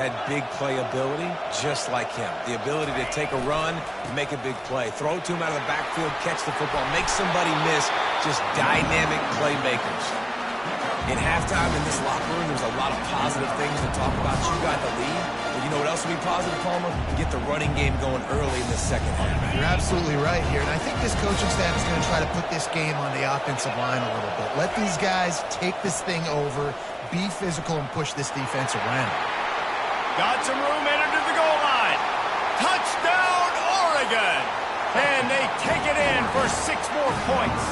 Had big playability, just like him. The ability to take a run, make a big play. Throw to him out of the backfield, catch the football, make somebody miss. Just dynamic playmakers. In halftime in this locker room, there's a lot of positive things to talk about. You got the lead. But you know what else will be positive, Palmer? Get the running game going early in the second half. You're absolutely right here. And I think this coaching staff is going to try to put this game on the offensive line a little bit. Let these guys take this thing over, be physical, and push this defense around. Got some room, entered to the goal line. Touchdown, Oregon! And they take it in for 6 more points.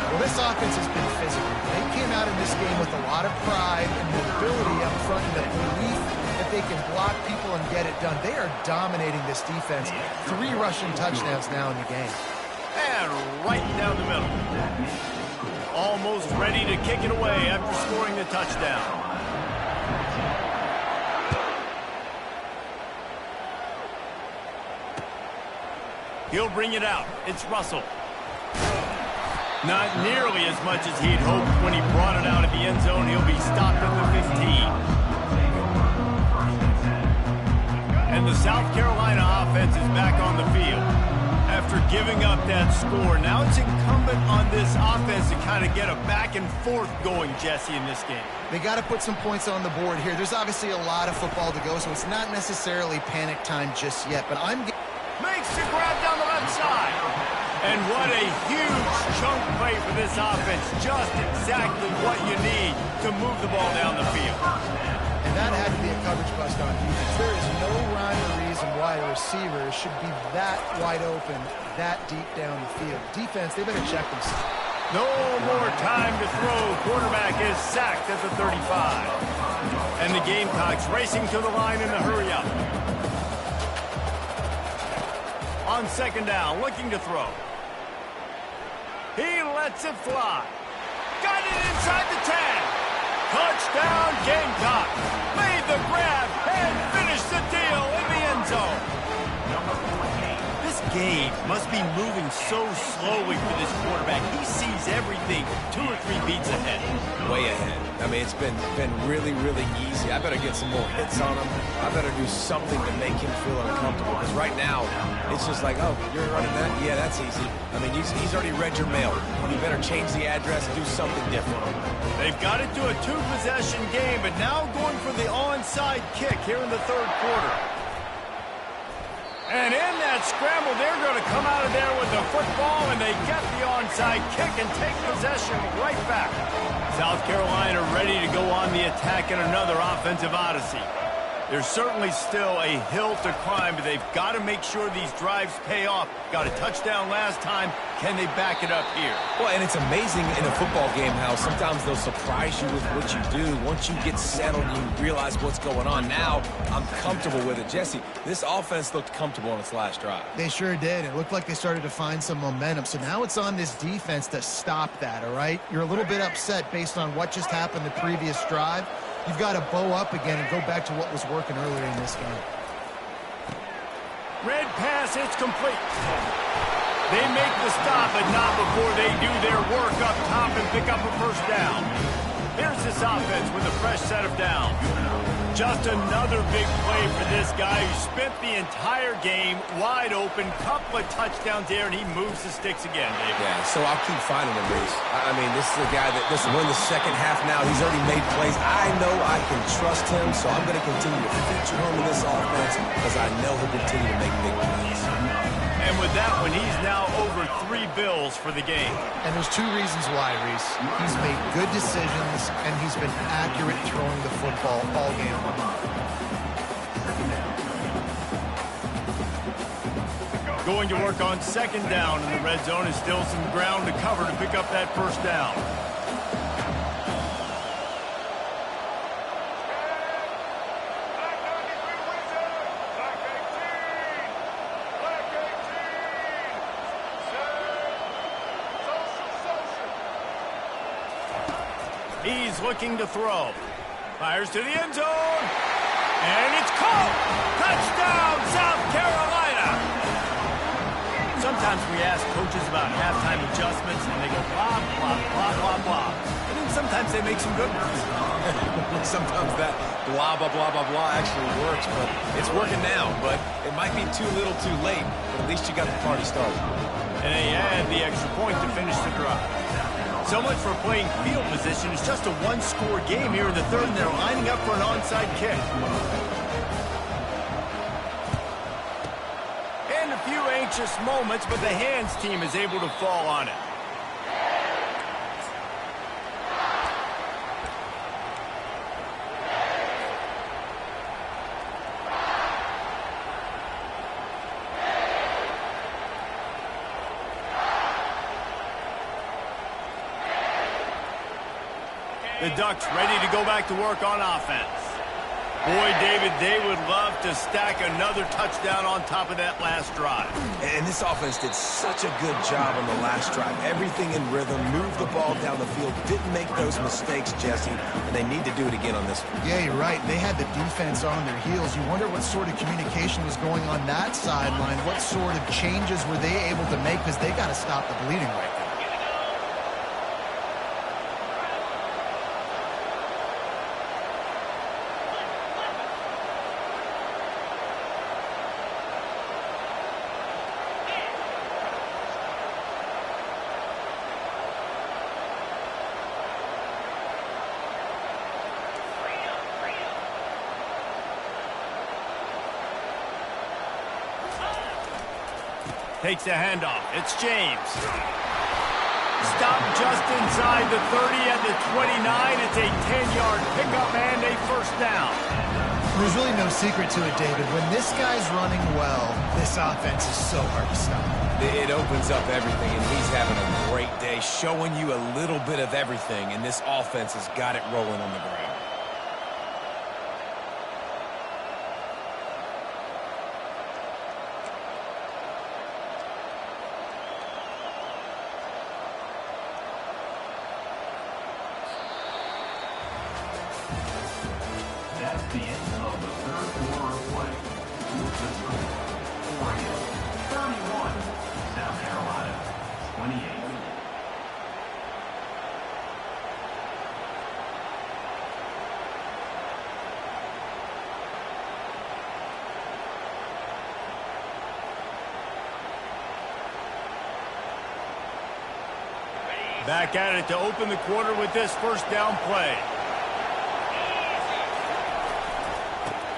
Well, this offense has been physical. They came out in this game with a lot of pride and mobility up front and the belief that they can block people and get it done. They are dominating this defense. 3 rushing touchdowns now in the game. And right down the middle. Almost ready to kick it away after scoring the touchdown. He'll bring it out. It's Russell. Not nearly as much as he'd hoped when he brought it out of the end zone. He'll be stopped at the 15. And the South Carolina offense is back on the field. After giving up that score, now it's incumbent on this offense to kind of get a back and forth going, Jesse, in this game. They got to put some points on the board here. There's obviously a lot of football to go, so it's not necessarily panic time just yet, but makes the grab down the left side. And what a huge chunk play for this offense. Just exactly what you need to move the ball down the field. And that had to be a coverage bust on defense. There is no rhyme or reason why a receiver should be that wide open, that deep down the field. Defense, they better check themselves. No more time to throw. Quarterback is sacked at the 35. And the Gamecocks racing to the line in a hurry up. On second down, looking to throw. He lets it fly. Got it inside the 10. Touchdown, Gamecock. Made the grab and finished the deal in the end zone. This game must be moving so slowly for this quarterback. He sees everything 2 or 3 beats ahead. Way ahead. I mean, it's been really, really easy. I better get some more hits on him. I better do something to make him feel uncomfortable. Because right now, it's just like, oh, you're running that? Yeah, that's easy. I mean, he's already read your mail. You better change the address and do something different. They've got it to a 2-possession game, but now going for the onside kick here in the 3rd quarter. And in that scramble, they're going to come out of there with the football, and they get the onside kick and take possession right back. South Carolina ready to go on the attack in another offensive odyssey. There's certainly still a hill to climb, but they've got to make sure these drives pay off. Got a touchdown last time. Can they back it up here? Well, and it's amazing in a football game how sometimes they'll surprise you with what you do. Once you get settled, you realize what's going on. Now, I'm comfortable with it. Jesse, this offense looked comfortable on its last drive. They sure did. It looked like they started to find some momentum. So now it's on this defense to stop that, all right? You're a little bit upset based on what just happened the previous drive. You've got to bow up again and go back to what was working earlier in this game. Red pass, it's complete. They make the stop, but not before they do their work up top and pick up a first down. Here's this offense with a fresh set of downs. Just another big play for this guy who spent the entire game wide open, couple of touchdowns there, and he moves the sticks again, Dave. Yeah, so I'll keep finding him, Reese. I mean, this is a guy that, listen, we're in the second half now. He's already made plays. I know I can trust him, so I'm going to continue to feature him in this offense because I know he'll continue to make big plays. And with that one, he's now over 3 bills for the game. And there's 2 reasons why, Reese. He's made good decisions, and he's been accurate throwing the football all game long. Going to work on second down in the red zone, and still some ground to cover to pick up that first down. He's looking to throw. Fires to the end zone. And it's caught. Touchdown, South Carolina. Sometimes we ask coaches about halftime adjustments, and they go blah, blah, blah, blah, blah. And then sometimes they make some good ones. Sometimes that blah, blah, blah, blah, blah actually works, but it's working now. But it might be too little too late, but at least you got the party started. And they add the extra point to finish the drive. So much for playing field position. It's just a one-score game here in the third, and they're lining up for an onside kick. And a few anxious moments, but the hands team is able to fall on it. The Ducks ready to go back to work on offense. Boy, David, they would love to stack another touchdown on top of that last drive. And this offense did such a good job on the last drive. Everything in rhythm, moved the ball down the field, didn't make those mistakes, Jesse, and they need to do it again on this one. Yeah, you're right. They had the defense on their heels. You wonder what sort of communication was going on that sideline. What sort of changes were they able to make, because they got to stop the bleeding right now. Takes a handoff. It's James. Stop just inside the 30 at the 29. It's a 10-yard pickup and a first down. There's really no secret to it, David. When this guy's running well, this offense is so hard to stop. It opens up everything, and he's having a great day, showing you a little bit of everything, and this offense has got it rolling on the ground. That's the end of the third quarter of play. The score, Oregon 31, South Carolina 28. Back at it to open the quarter with this first down play.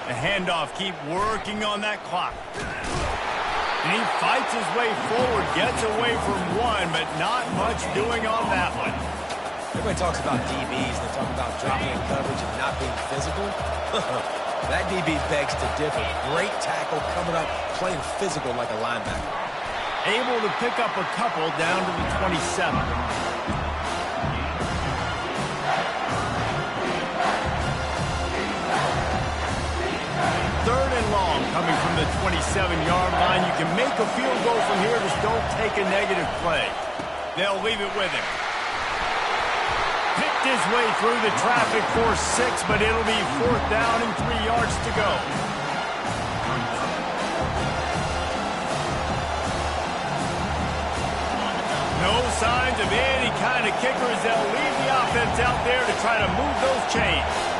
The handoff, keep working on that clock. And he fights his way forward, gets away from one, but not much doing on that one. Everybody talks about DBs. They talk about dropping in coverage and not being physical. That DB begs to differ. Great tackle coming up, playing physical like a linebacker. Able to pick up a couple down to the 27. Third and long coming from the 27-yard line. You can make a field goal from here, just don't take a negative play. They'll leave it with him. Picked his way through the traffic for 6, but it'll be fourth down and 3 yards to go. No signs of any kind of kickers. They'll leave the offense out there to try to move those chains.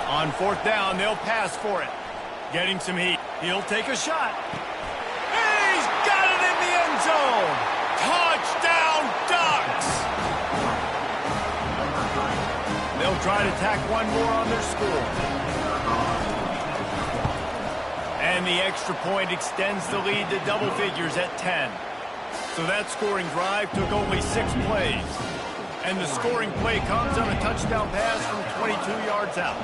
On fourth down, they'll pass for it. Getting some heat. He'll take a shot. He's got it in the end zone. Touchdown, Ducks! They'll try to tack one more on their score. And the extra point extends the lead to double figures at 10. So that scoring drive took only 6 plays. And the scoring play comes on a touchdown pass from 22 yards out.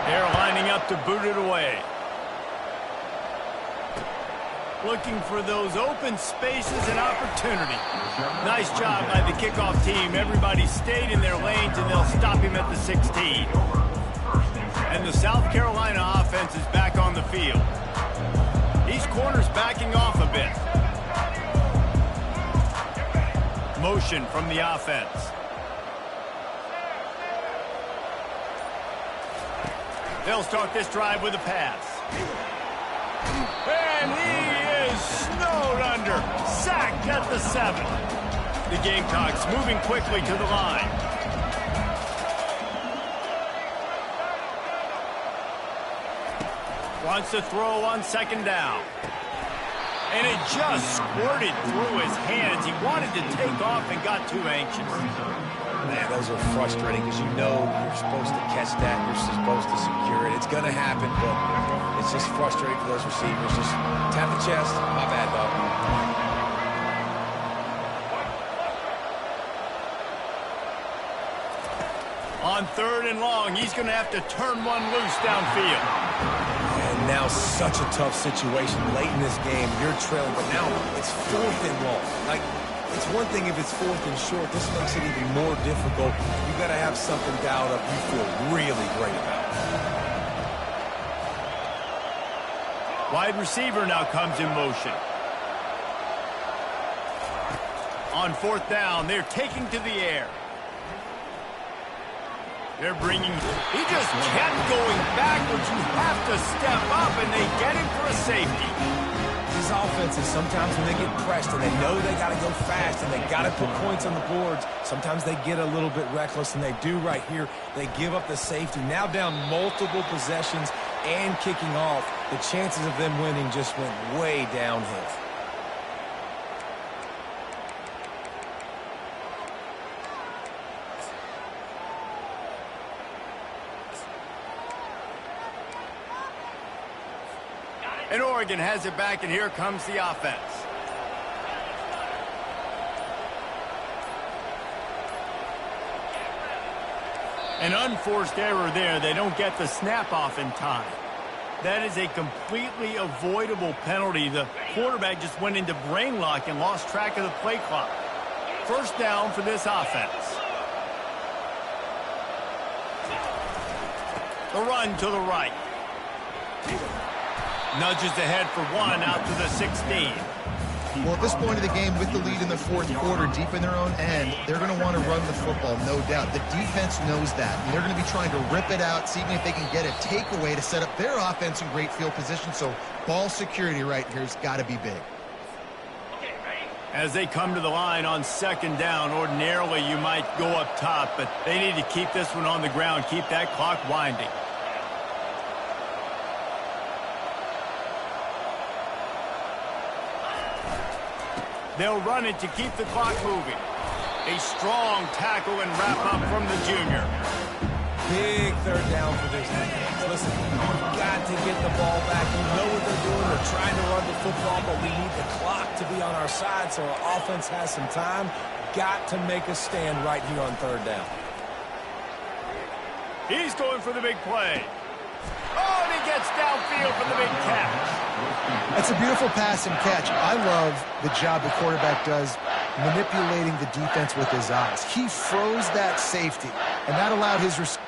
They're lining up to boot it away. Looking for those open spaces and opportunity. Nice job by the kickoff team. Everybody stayed in their lanes, and they'll stop him at the 16. And the South Carolina offense is back on the field. These corners backing off a bit. motion from the offense. They'll start this drive with a pass. And he is snowed under. Sacked at the 7. The Gamecocks moving quickly to the line. Wants to throw on 2nd down. And it just squirted through his hands. He wanted to take off and got too anxious. Man, those are frustrating because you know you're supposed to catch that. You're supposed to secure it. It's going to happen, but it's just frustrating for those receivers. Just tap the chest. My bad, dog. On 3rd and long, he's going to have to turn one loose downfield. And now such a tough situation late in this game. You're trailing, but now it's 4th and long. Like, it's one thing if it's 4th and short. This makes it even more difficult. You got to have something dialed up you feel really great about. Wide receiver now comes in motion. On 4th down, they're taking to the air. They're bringing... He just kept going backwards. You have to step up, and they get him for a safety. These offenses, sometimes when they get pressed and they know they got to go fast and they got to put points on the boards, sometimes they get a little bit reckless, and they do right here. They give up the safety. Now down multiple possessions and kicking off. The chances of them winning just went way downhill. And Oregon has it back, and here comes the offense. An unforced error there. They don't get the snap off in time. That is a completely avoidable penalty. The quarterback just went into brain lock and lost track of the play clock. 1st down for this offense. The run to the right. Nudges ahead for 1 out to the 16. Well, at this point of the game, with the lead in the 4th quarter, deep in their own end, they're going to want to run the football, no doubt. The defense knows that. And they're going to be trying to rip it out, seeing if they can get a takeaway to set up their offense in great field position. So ball security right here has got to be big. As they come to the line on 2nd down, ordinarily you might go up top, but they need to keep this one on the ground, keep that clock winding. They'll run it to keep the clock moving. A strong tackle and wrap up from the junior. Big 3rd down for this defense. Listen, you've got to get the ball back. You know what they're doing. They're trying to run the football, but we need the clock to be on our side so our offense has some time. Got to make a stand right here on 3rd down. He's going for the big play. Oh, and he gets downfield for the big catch. It's a beautiful pass and catch. I love the job the quarterback does manipulating the defense with his eyes. He froze that safety, and that allowed his receiver.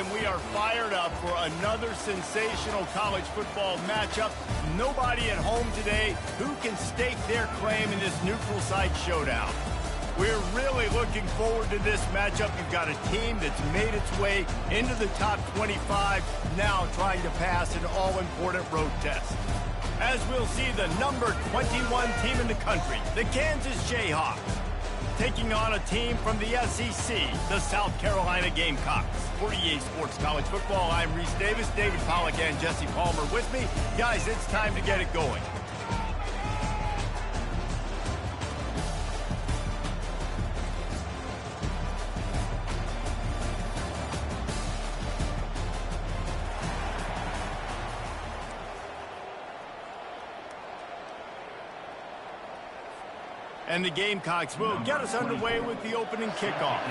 and we are fired up for another sensational college football matchup. Nobody at home today who can stake their claim in this neutral site showdown. We're really looking forward to this matchup. You've got a team that's made its way into the top 25, now trying to pass an all-important road test. As we'll see the number 21 team in the country, the Kansas Jayhawks, taking on a team from the SEC, the South Carolina Gamecocks. For EA Sports College Football, I'm Reese Davis, David Pollack, and Jesse Palmer with me. Guys, it's time to get it going. And the Gamecocks will get us underway with the opening kickoff.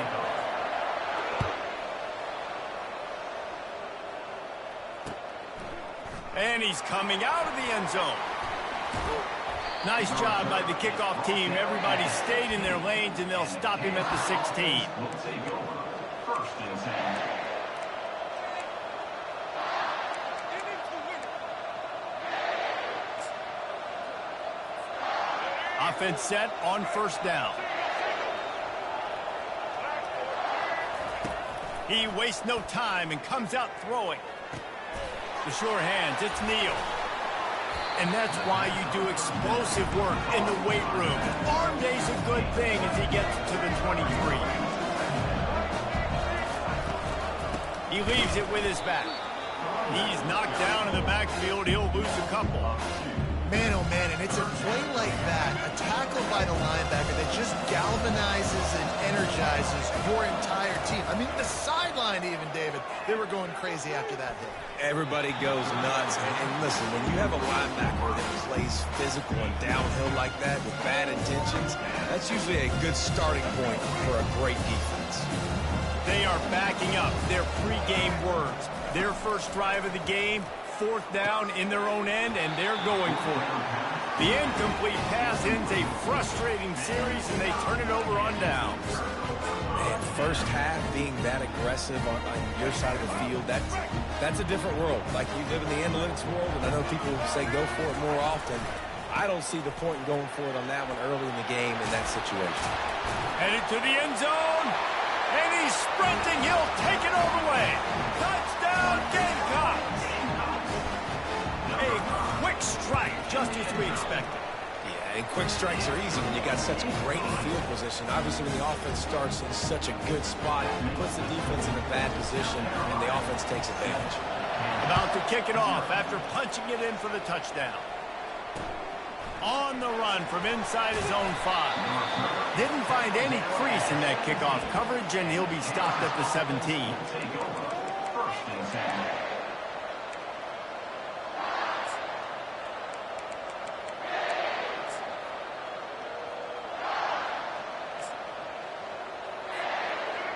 And he's coming out of the end zone. Nice job by the kickoff team. Everybody stayed in their lanes, and they'll stop him at the 16. Will take over. First and 10. Offense set on first down. He wastes no time and comes out throwing. The sure hands, it's Neal. And that's why you do explosive work in the weight room. Arm day's a good thing as he gets to the 23. He leaves it with his back. He's knocked down in the backfield. He'll lose a couple. Man, oh man, and it's a play like that, a tackle by the linebacker that just galvanizes and energizes your entire team. I mean, the sideline even, David, they were going crazy after that hit. Everybody goes nuts. And listen, when you have a linebacker that plays physical and downhill like that with bad intentions, that's usually a good starting point for a great defense. They are backing up their pregame words. Their first drive of the game, fourth down in their own end, and they're going for it. The incomplete pass ends a frustrating series, and they turn it over on downs. Man, first half being that aggressive on your side of the field, that's a different world. Like, you live in the analytics world, and I know people say go for it more often. I don't see the point in going for it on that one early in the game in that situation. Headed to the end zone, and he's sprinting. He'll take it all the way. Touchdown, Gamecocks! A quick strike, just as we expected. Yeah, and quick strikes are easy when you got such great field position. Obviously, when the offense starts in such a good spot, it puts the defense in a bad position, and the offense takes advantage. About to kick it off after punching it in for the touchdown. On the run from inside his own 5. Didn't find any crease in that kickoff coverage, and he'll be stopped at the 17. Take over. First and 10.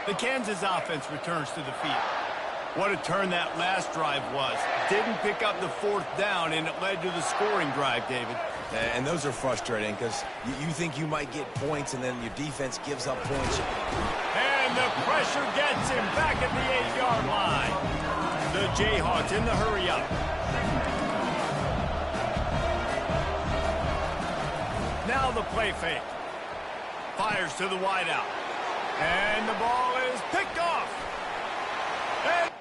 The Kansas offense returns to the field. What a turn that last drive was. Didn't pick up the fourth down, and it led to the scoring drive, David. And those are frustrating because you think you might get points, and then your defense gives up points. And the pressure gets him back at the 8-yard line. The Jayhawks in the hurry-up. Now the play fake. Fires to the wideout. And the ball is picked off. And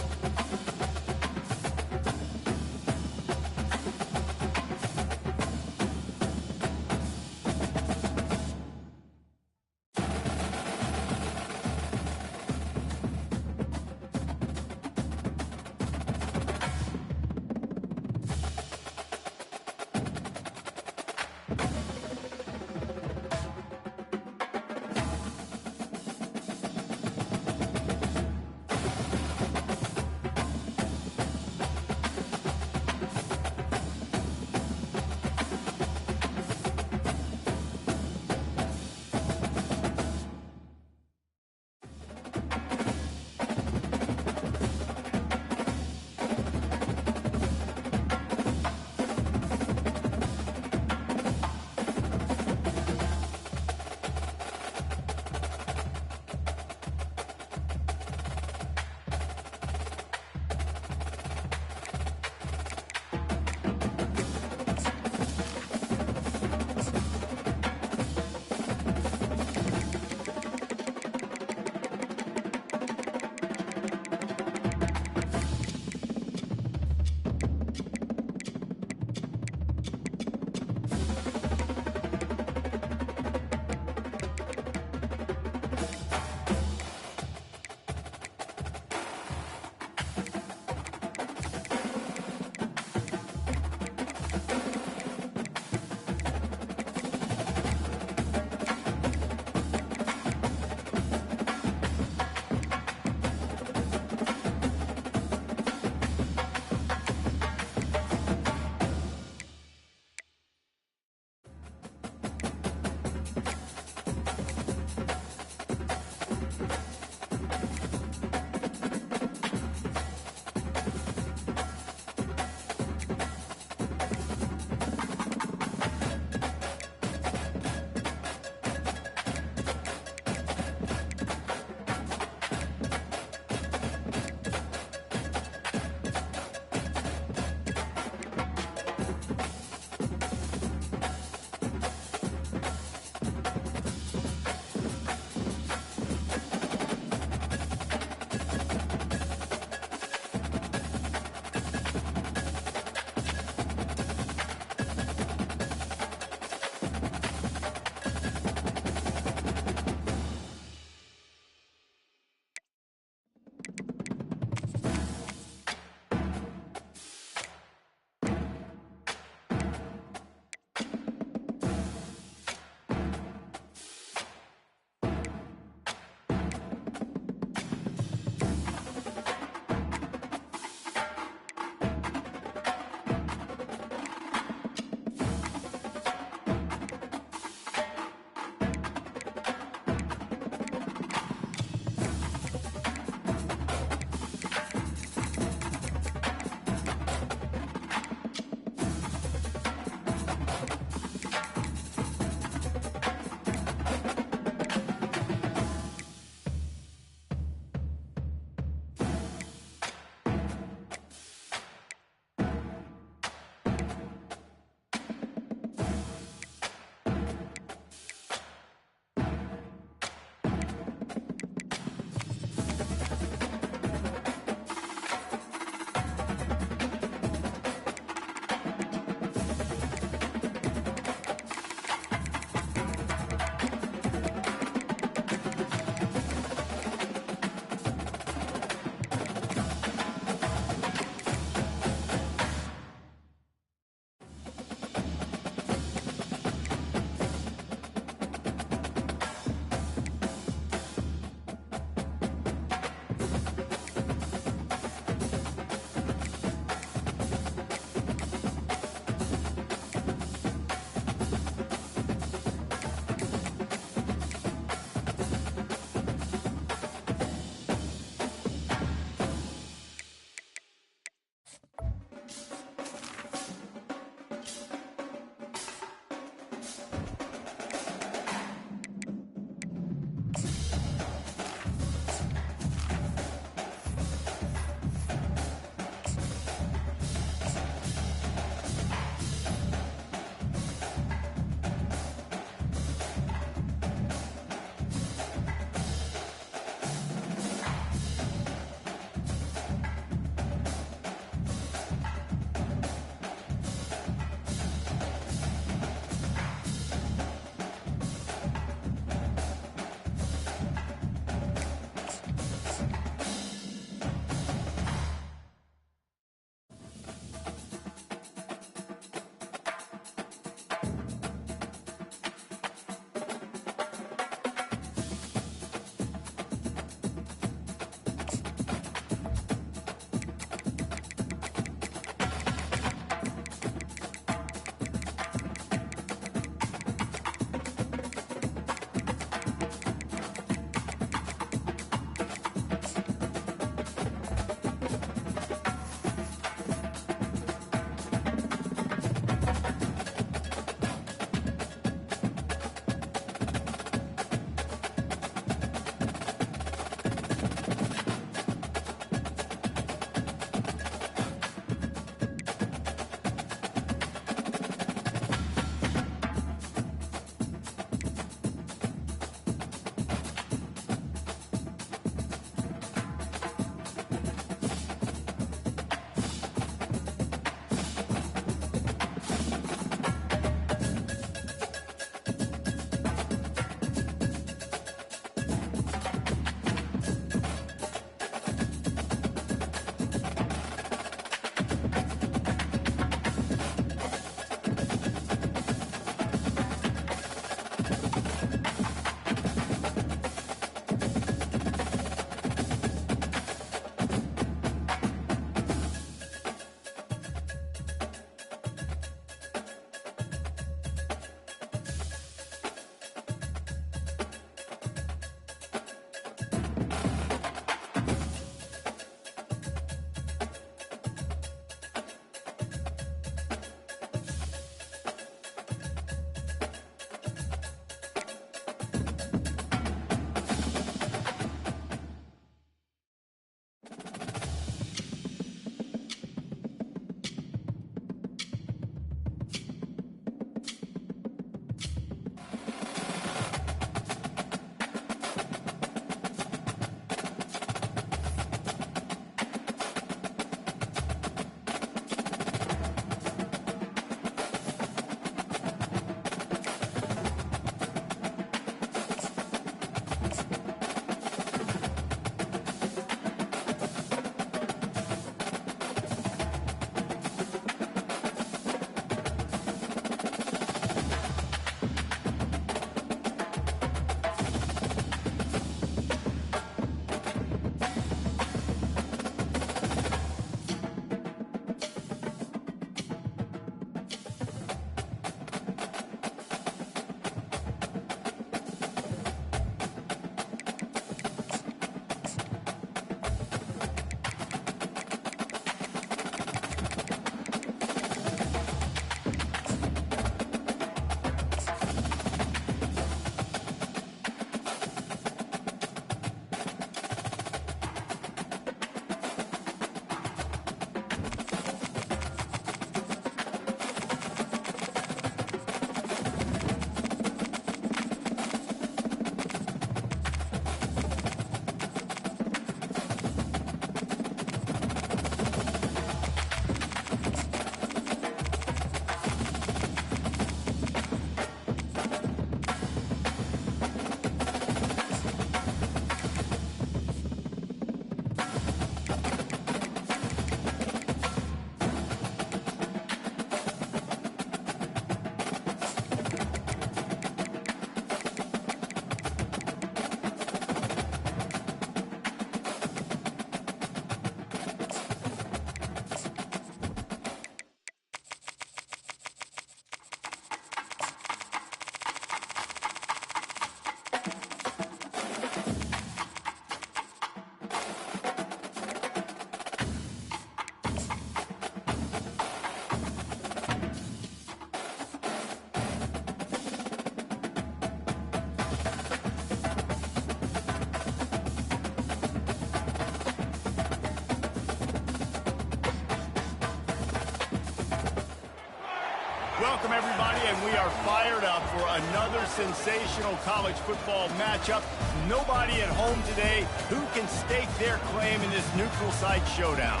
Welcome, everybody, and we are fired up for another sensational college football matchup. Nobody at home today who can stake their claim in this neutral site showdown.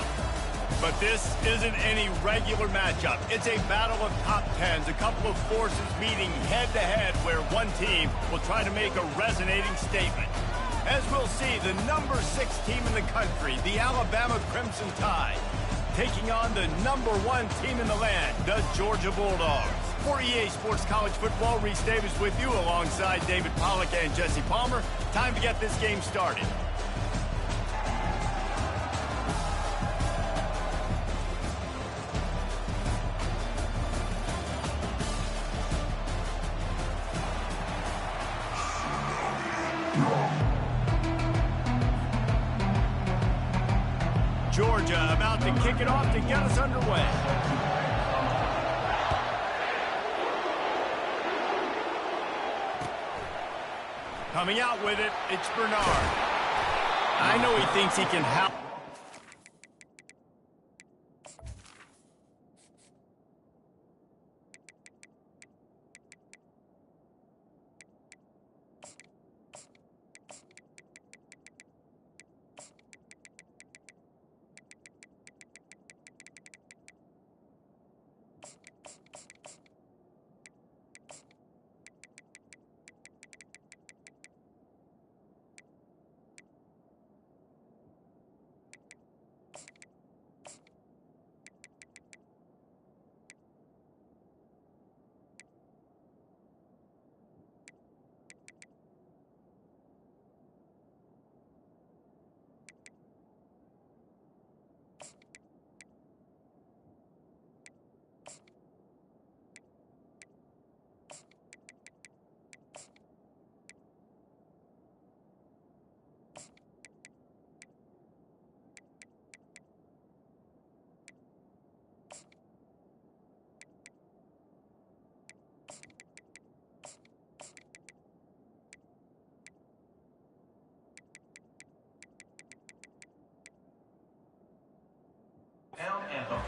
But this isn't any regular matchup. It's a battle of top tens, a couple of forces meeting head-to-head where one team will try to make a resonating statement. As we'll see, the number 6 team in the country, the Alabama Crimson Tide, taking on the number 1 team in the land, the Georgia Bulldogs. For EA Sports College Football, Reese Davis with you alongside David Pollack and Jesse Palmer. Time to get this game started. Georgia about to kick it off to get us underway. Coming out with it, it's Bernard. I know he thinks he can help.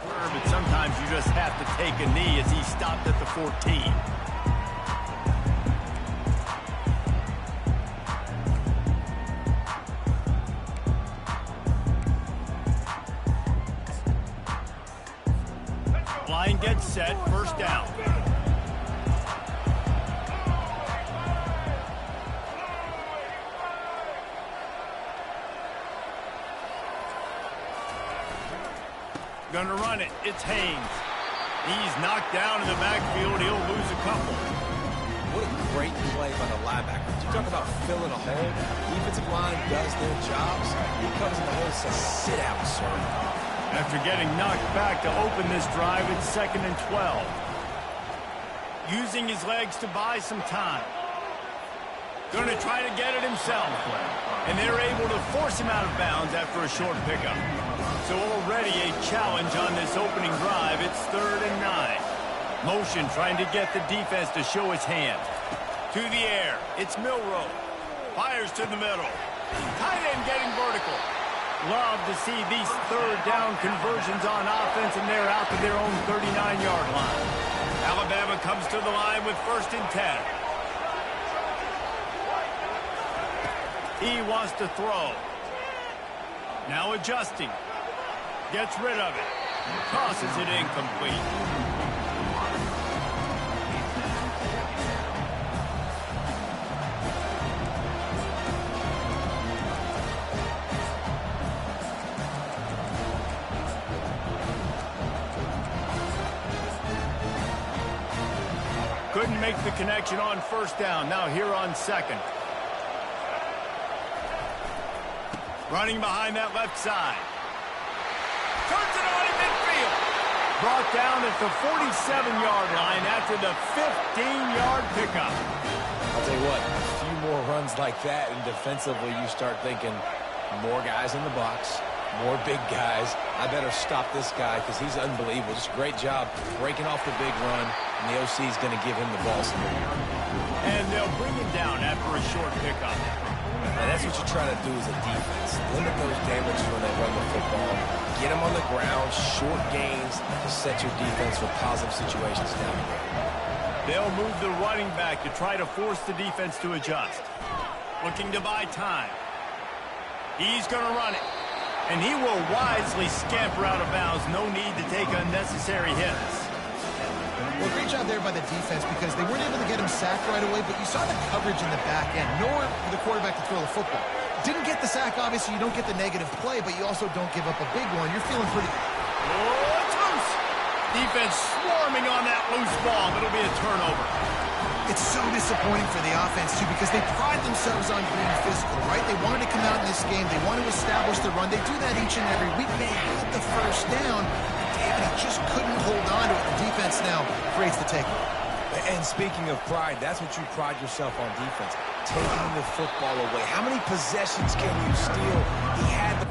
But sometimes you just have to take a knee as he stopped at the 14. Line gets set, first down. Gonna run it. It's Haynes. He's knocked down in the backfield. He'll lose a couple. What a great play by the linebacker. You talk about filling a hole. Defensive line does their jobs. He comes in the hole and says, sit out, sir. After getting knocked back to open this drive, it's 2nd and 12. Using his legs to buy some time. Going to try to get it himself. And they're able to force him out of bounds after a short pickup. So already a challenge on this opening drive. It's 3rd and 9. Motion trying to get the defense to show his hand. To the air. It's Milroe. Fires to the middle. Tight end getting vertical. Love to see these 3rd down conversions on offense, and they're out to their own 39-yard line. Alabama comes to the line with 1st and 10. He wants to throw. Now adjusting. Gets rid of it. Tosses it incomplete. Couldn't make the connection on 1st down. Now here on 2nd. Running behind that left side. Turns it on in midfield. Brought down at the 47-yard line after the 15-yard pickup. I'll tell you what, a few more runs like that, and defensively you start thinking more guys in the box, more big guys. I better stop this guy because he's unbelievable. Just a great job breaking off the big run, and the OC is going to give him the ball some more. And they'll bring him down after a short pickup. And that's what you're trying to do as a defense. Limit those damages when they run the football. Get them on the ground, short gains to set your defense for positive situations down the road. They'll move the running back to try to force the defense to adjust. Looking to buy time. He's going to run it. And he will wisely scamper out of bounds. No need to take unnecessary hits. Well, great job there by the defense because they weren't able to get him sacked right away, but you saw the coverage in the back end. Nowhere for the quarterback to throw the football. Didn't get the sack, obviously. You don't get the negative play, but you also don't give up a big one. You're feeling pretty... Oh, it's loose. Defense swarming on that loose ball. It'll be a turnover. It's so disappointing for the offense, too, because they pride themselves on being physical, right? They wanted to come out in this game. They want to establish the run. They do that each and every week. They had the first down. David, he just couldn't hold on to it. The defense now creates the takeaway. And speaking of pride, that's what you pride yourself on defense, taking the football away. How many possessions can you steal? He had the...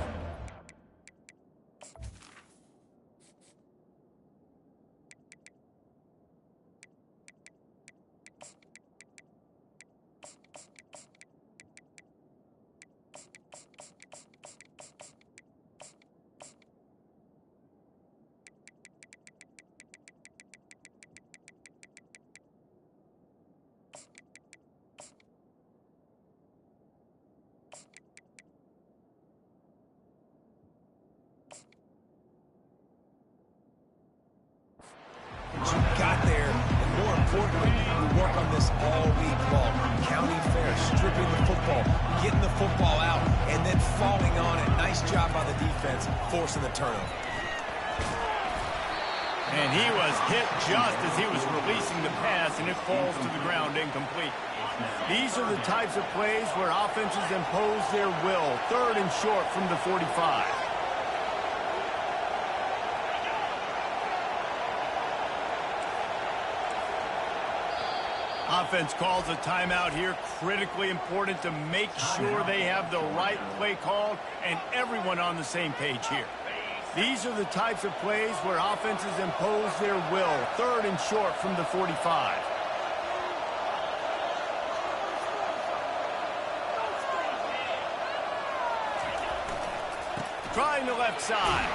You got there, and more importantly, you work on this all week long. Counting fair, stripping the football, getting the football out, and then falling on it. Nice job by the defense, forcing the turnover. And he was hit just as he was releasing the pass, and it falls to the ground incomplete. These are the types of plays where offenses impose their will. 3rd and short from the 45. Offense calls a timeout here. Critically important to make sure they have the right play called and everyone on the same page here. These are the types of plays where offenses impose their will. 3rd and short from the 45. Trying the left side.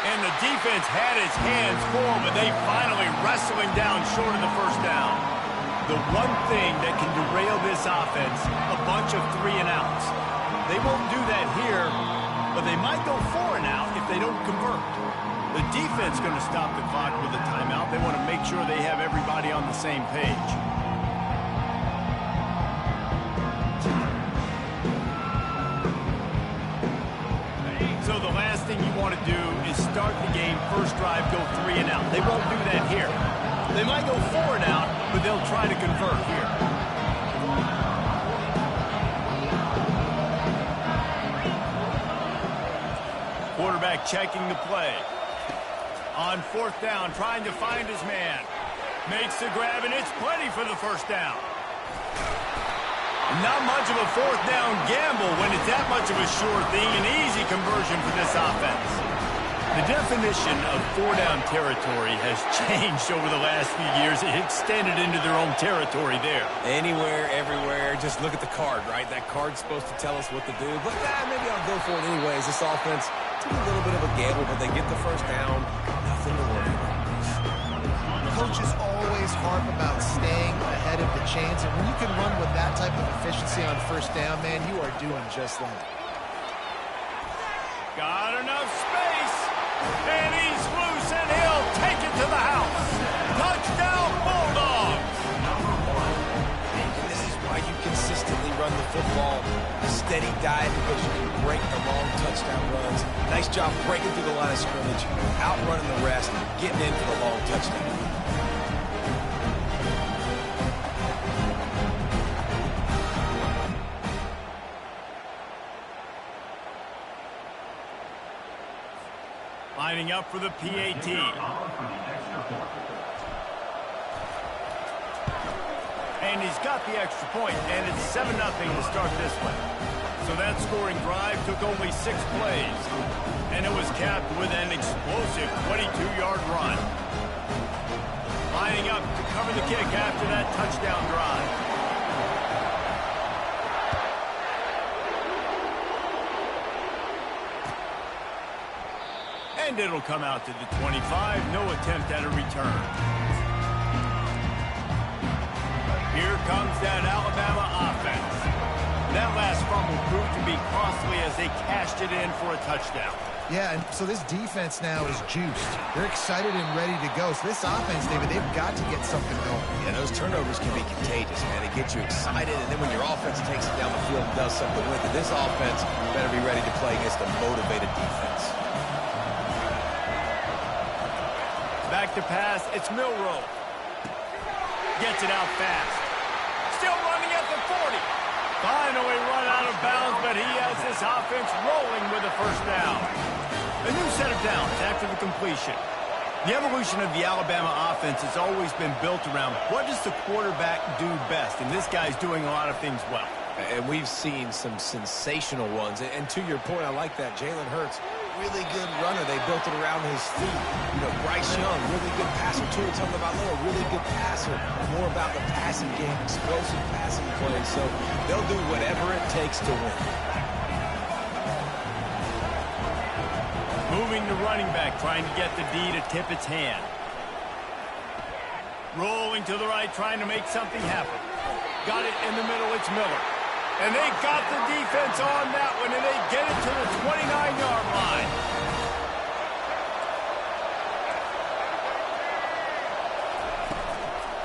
And the defense had his hands full, but they finally wrestle him down short of the first down. The one thing that can derail this offense, a bunch of 3 and outs. They won't do that here, but they might go 4 and out if they don't convert. The defense going to stop the clock with a timeout. They want to make sure they have everybody on the same page. So the last thing you want to do is start the game, first drive, go 3 and out. They won't do that here. They might go 4 and out, but they'll try to convert here. Quarterback checking the play. On 4th down, trying to find his man. Makes the grab, and it's plenty for the first down. Not much of a 4th down gamble when it's that much of a sure thing. An easy conversion for this offense. The definition of 4-down territory has changed over the last few years. It extended into their own territory there. Anywhere, everywhere, just look at the card, right? That card's supposed to tell us what to do, but maybe I'll go for it anyways. This offense took a little bit of a gamble, but they get the first down. Nothing to worry about. Coaches always harp about staying ahead of the chains, and when you can run with that type of efficiency on first down, man, you are doing just that. Got enough space, and he's loose, and he'll take it to the house. Touchdown, Bulldogs! This is why you consistently run the football. Steady diet because you can break the long touchdown runs. Nice job breaking through the line of scrimmage, outrunning the rest, getting in for the long touchdown. Lining up for the PAT. And he's got the extra point, and it's 7-0 to start this one. So that scoring drive took only 6 plays, and it was capped with an explosive 22-yard run. Lining up to cover the kick after that touchdown drive. And it'll come out to the 25. No attempt at a return. Here comes that Alabama offense. That last fumble proved to be costly as they cashed it in for a touchdown. Yeah, and so this defense now is juiced. They're excited and ready to go. So this offense, David, they've got to get something going. Yeah, those turnovers can be contagious, man. It gets you excited, and then when your offense takes it down the field and does something with it, this offense better be ready to play against a motivated defense. Back to pass, it's Milroe. Gets it out fast. Still running at the 40. Finally run out of bounds, but he has this offense rolling with a first down. A new set of downs after the completion. The evolution of the Alabama offense has always been built around what does the quarterback do best, and this guy's doing a lot of things well. And we've seen some sensational ones. And to your point, I like that. Jalen Hurts, really good runner. They built it around his feet. You know, Bryce Young, really good passer. Tua Tagovailoa, really good passer. More about the passing game, explosive passing plays. So they'll do whatever it takes to win. Moving to running back, trying to get the D to tip its hand. Rolling to the right, trying to make something happen. Got it in the middle, it's Miller. And they got the defense on that one, and they get it to the 29-yard line.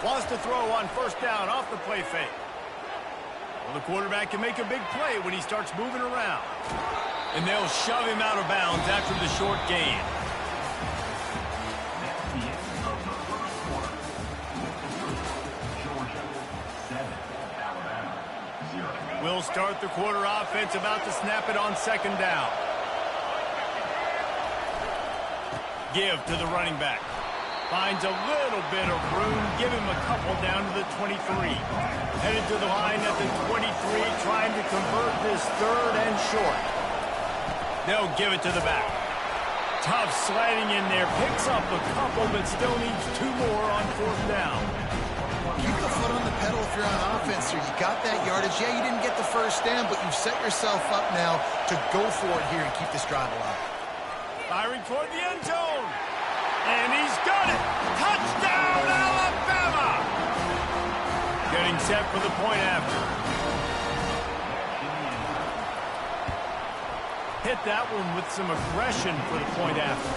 Lost a throw on first down off the play fake. Well, the quarterback can make a big play when he starts moving around. And they'll shove him out of bounds after the short gain. That's the end of the first quarter. Georgia 7, Alabama 0. We'll start the quarter offense, about to snap it on second down. Give to the running back. Finds a little bit of room. Give him a couple down to the 23. Headed to the line at the 23, trying to convert this third and short. They'll give it to the back. Tough sliding in there. Picks up a couple, but still needs 2 more on fourth down. Keep the foot on the pedal if you're on offense here. You got that yardage. Yeah, you didn't get the first down, but you've set yourself up now to go for it here and keep this drive alive. Firing toward the end zone. And he's got it. Touchdown, Alabama! Getting set for the point after. Hit that one with some aggression for the point after.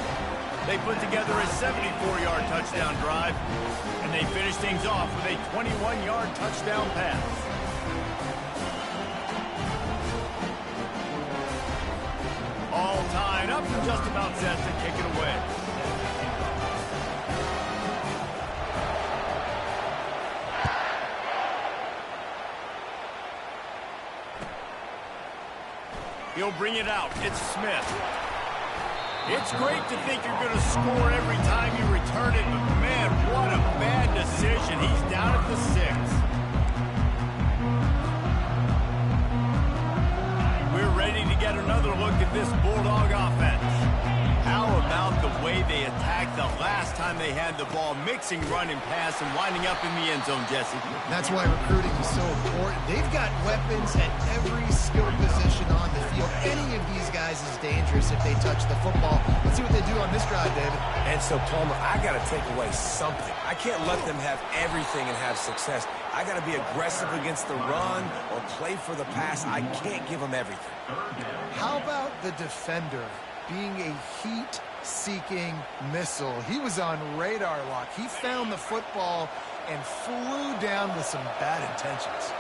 They put together a 74-yard touchdown drive, and they finish things off with a 21-yard touchdown pass. All tied up and just about set to kick it away. He'll bring it out. It's Smith. It's great to think you're going to score every time you return it, but man, what a bad decision. He's down at the 6. We're ready to get another look at this Bulldog offense. How about the way they attacked the last time they had the ball, mixing run and pass and winding up in the end zone, Jesse? That's why recruiting is so important. They've got weapons at every skill position on the field. Any of these guys is dangerous if they touch the football. Let's see what they do on this drive, David. And so, Palmer, I got to take away something. I can't let them have everything and have success. I got to be aggressive against the run or play for the pass. I can't give them everything. How about the defender being a heat-seeking missile? He was on radar lock. He found the football and flew down with some bad intentions.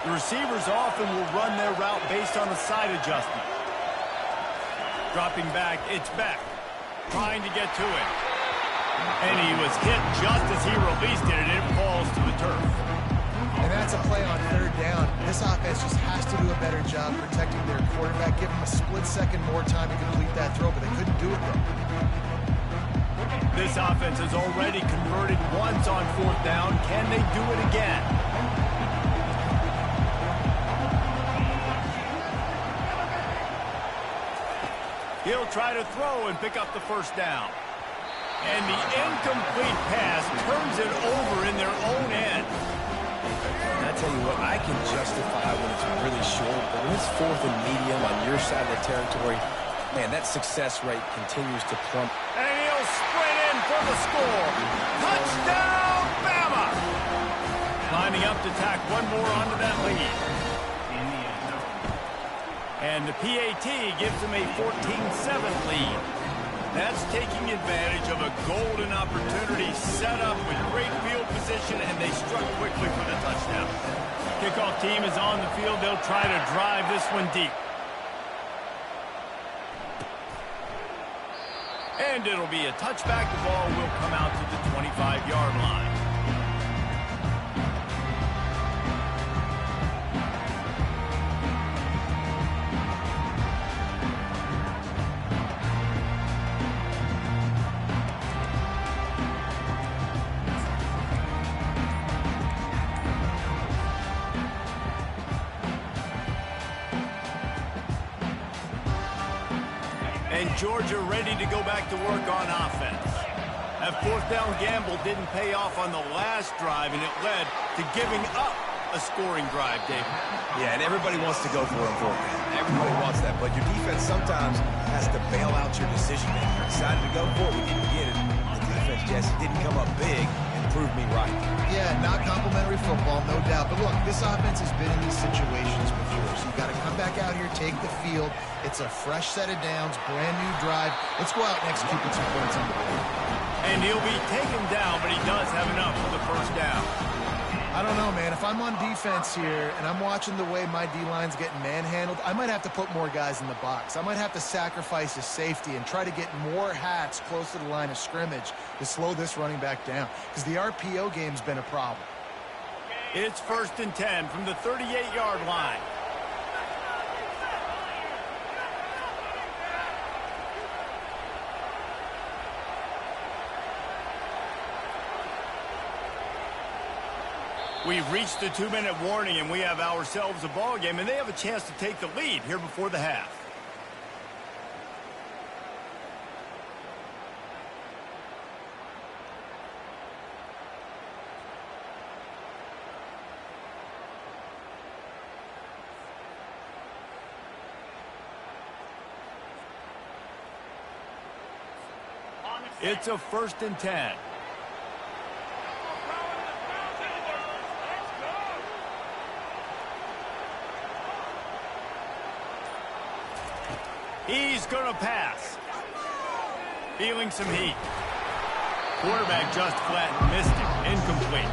The receivers often will run their route based on a side adjustment. Dropping back, it's Beck. Trying to get to it. And he was hit just as he released it, and it falls to the turf. And that's a play on third down. This offense just has to do a better job protecting their quarterback. Give them a split second more time to complete that throw, but they couldn't do it then. This offense has already converted once on fourth down. Can they do it again? He'll try to throw and pick up the first down. And the incomplete pass turns it over in their own end. And I tell you what, I can justify when it's really short, but when it's fourth and medium on your side of the territory, Man, that success rate continues to plummet. And he'll sprint in for the score. Touchdown, Bama! Lining up to tack one more onto that lead. And the PAT gives them a 14-7 lead. That's taking advantage of a golden opportunity set up with great field position, and they struck quickly for the touchdown. Kickoff team is on the field. They'll try to drive this one deep. And it'll be a touchback. The ball will come out to the 25-yard line. And Georgia ready to go back to work on offense. That fourth down gamble didn't pay off on the last drive, and it led to giving up a scoring drive, David. Yeah, and everybody wants to go for it. Everybody wants that, but your defense sometimes has to bail out your decision making. You decided to go for it, we didn't get it. The defense, Jesse, didn't come up big and prove me right. Yeah, not complimentary football, no doubt. But look, this offense has been in these situations before, so you got to come back out here, take the field. It's a fresh set of downs, brand new drive. Let's go out and execute with some points on the board. And he'll be taken down, but he does have enough for the first down. I don't know, man. If I'm on defense here and I'm watching the way my D-line's getting manhandled, I might have to put more guys in the box. I might have to sacrifice his safety and try to get more hats close to the line of scrimmage to slow this running back down, because the RPO game's been a problem. It's 1st and 10 from the 38-yard line. We've reached the 2-minute warning, and we have ourselves a ball game, and they have a chance to take the lead here before the half. It's a 1st and 10. He's going to pass. Feeling some heat. Quarterback just flat missed it. Incomplete.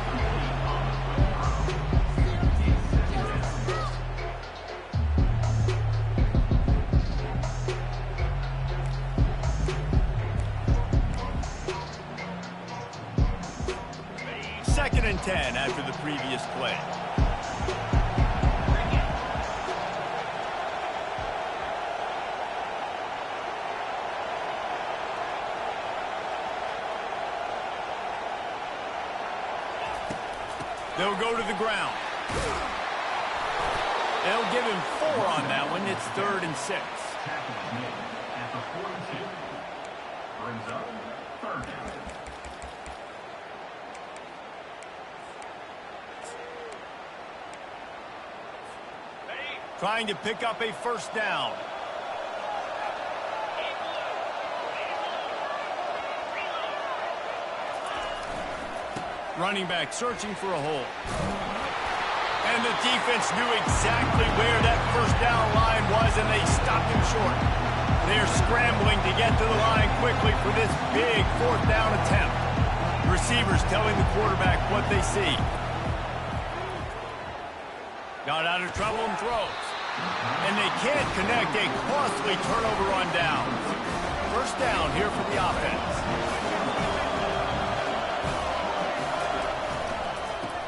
Second and 10 after the previous play. They'll go to the ground. They'll give him 4 on that one. It's 3rd and 6. At the 42. Brings up 3rd down. Trying to pick up a 1st down. Running back searching for a hole. And the defense knew exactly where that 1st down line was, and they stopped him short. They're scrambling to get to the line quickly for this big 4th down attempt. Receivers telling the quarterback what they see. Got out of trouble and throws. And they can't connect a costly turnover on downs. 1st down here for the offense.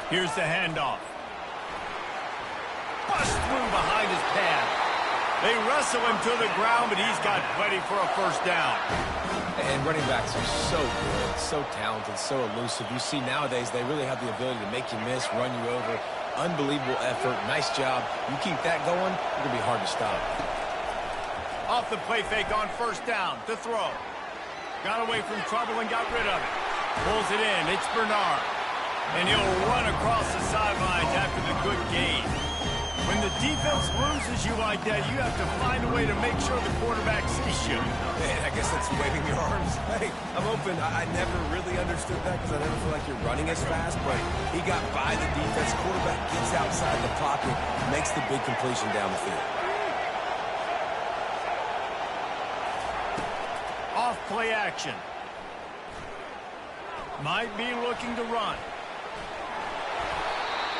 Here's the handoff. Bust through behind his pad. They wrestle him to the ground, but he's got plenty for a 1st down. And running backs are so good, so talented, so elusive. You see nowadays they really have the ability to make you miss, run you over. Unbelievable effort. Nice job. You keep that going, it's going to be hard to stop. Off the play fake on 1st down to throw. Got away from trouble and got rid of it. Pulls it in. It's Bernard. And he'll run across the sidelines after the good gain. When the defense loses you like that, you have to find a way to make sure the quarterback sees you. Man, I guess that's waving your arms. Hey, I'm open. I never really understood that because I never feel like you're running as fast, but he got by the defense. Quarterback gets outside the pocket, makes the big completion down the field. Off play action. Might be looking to run.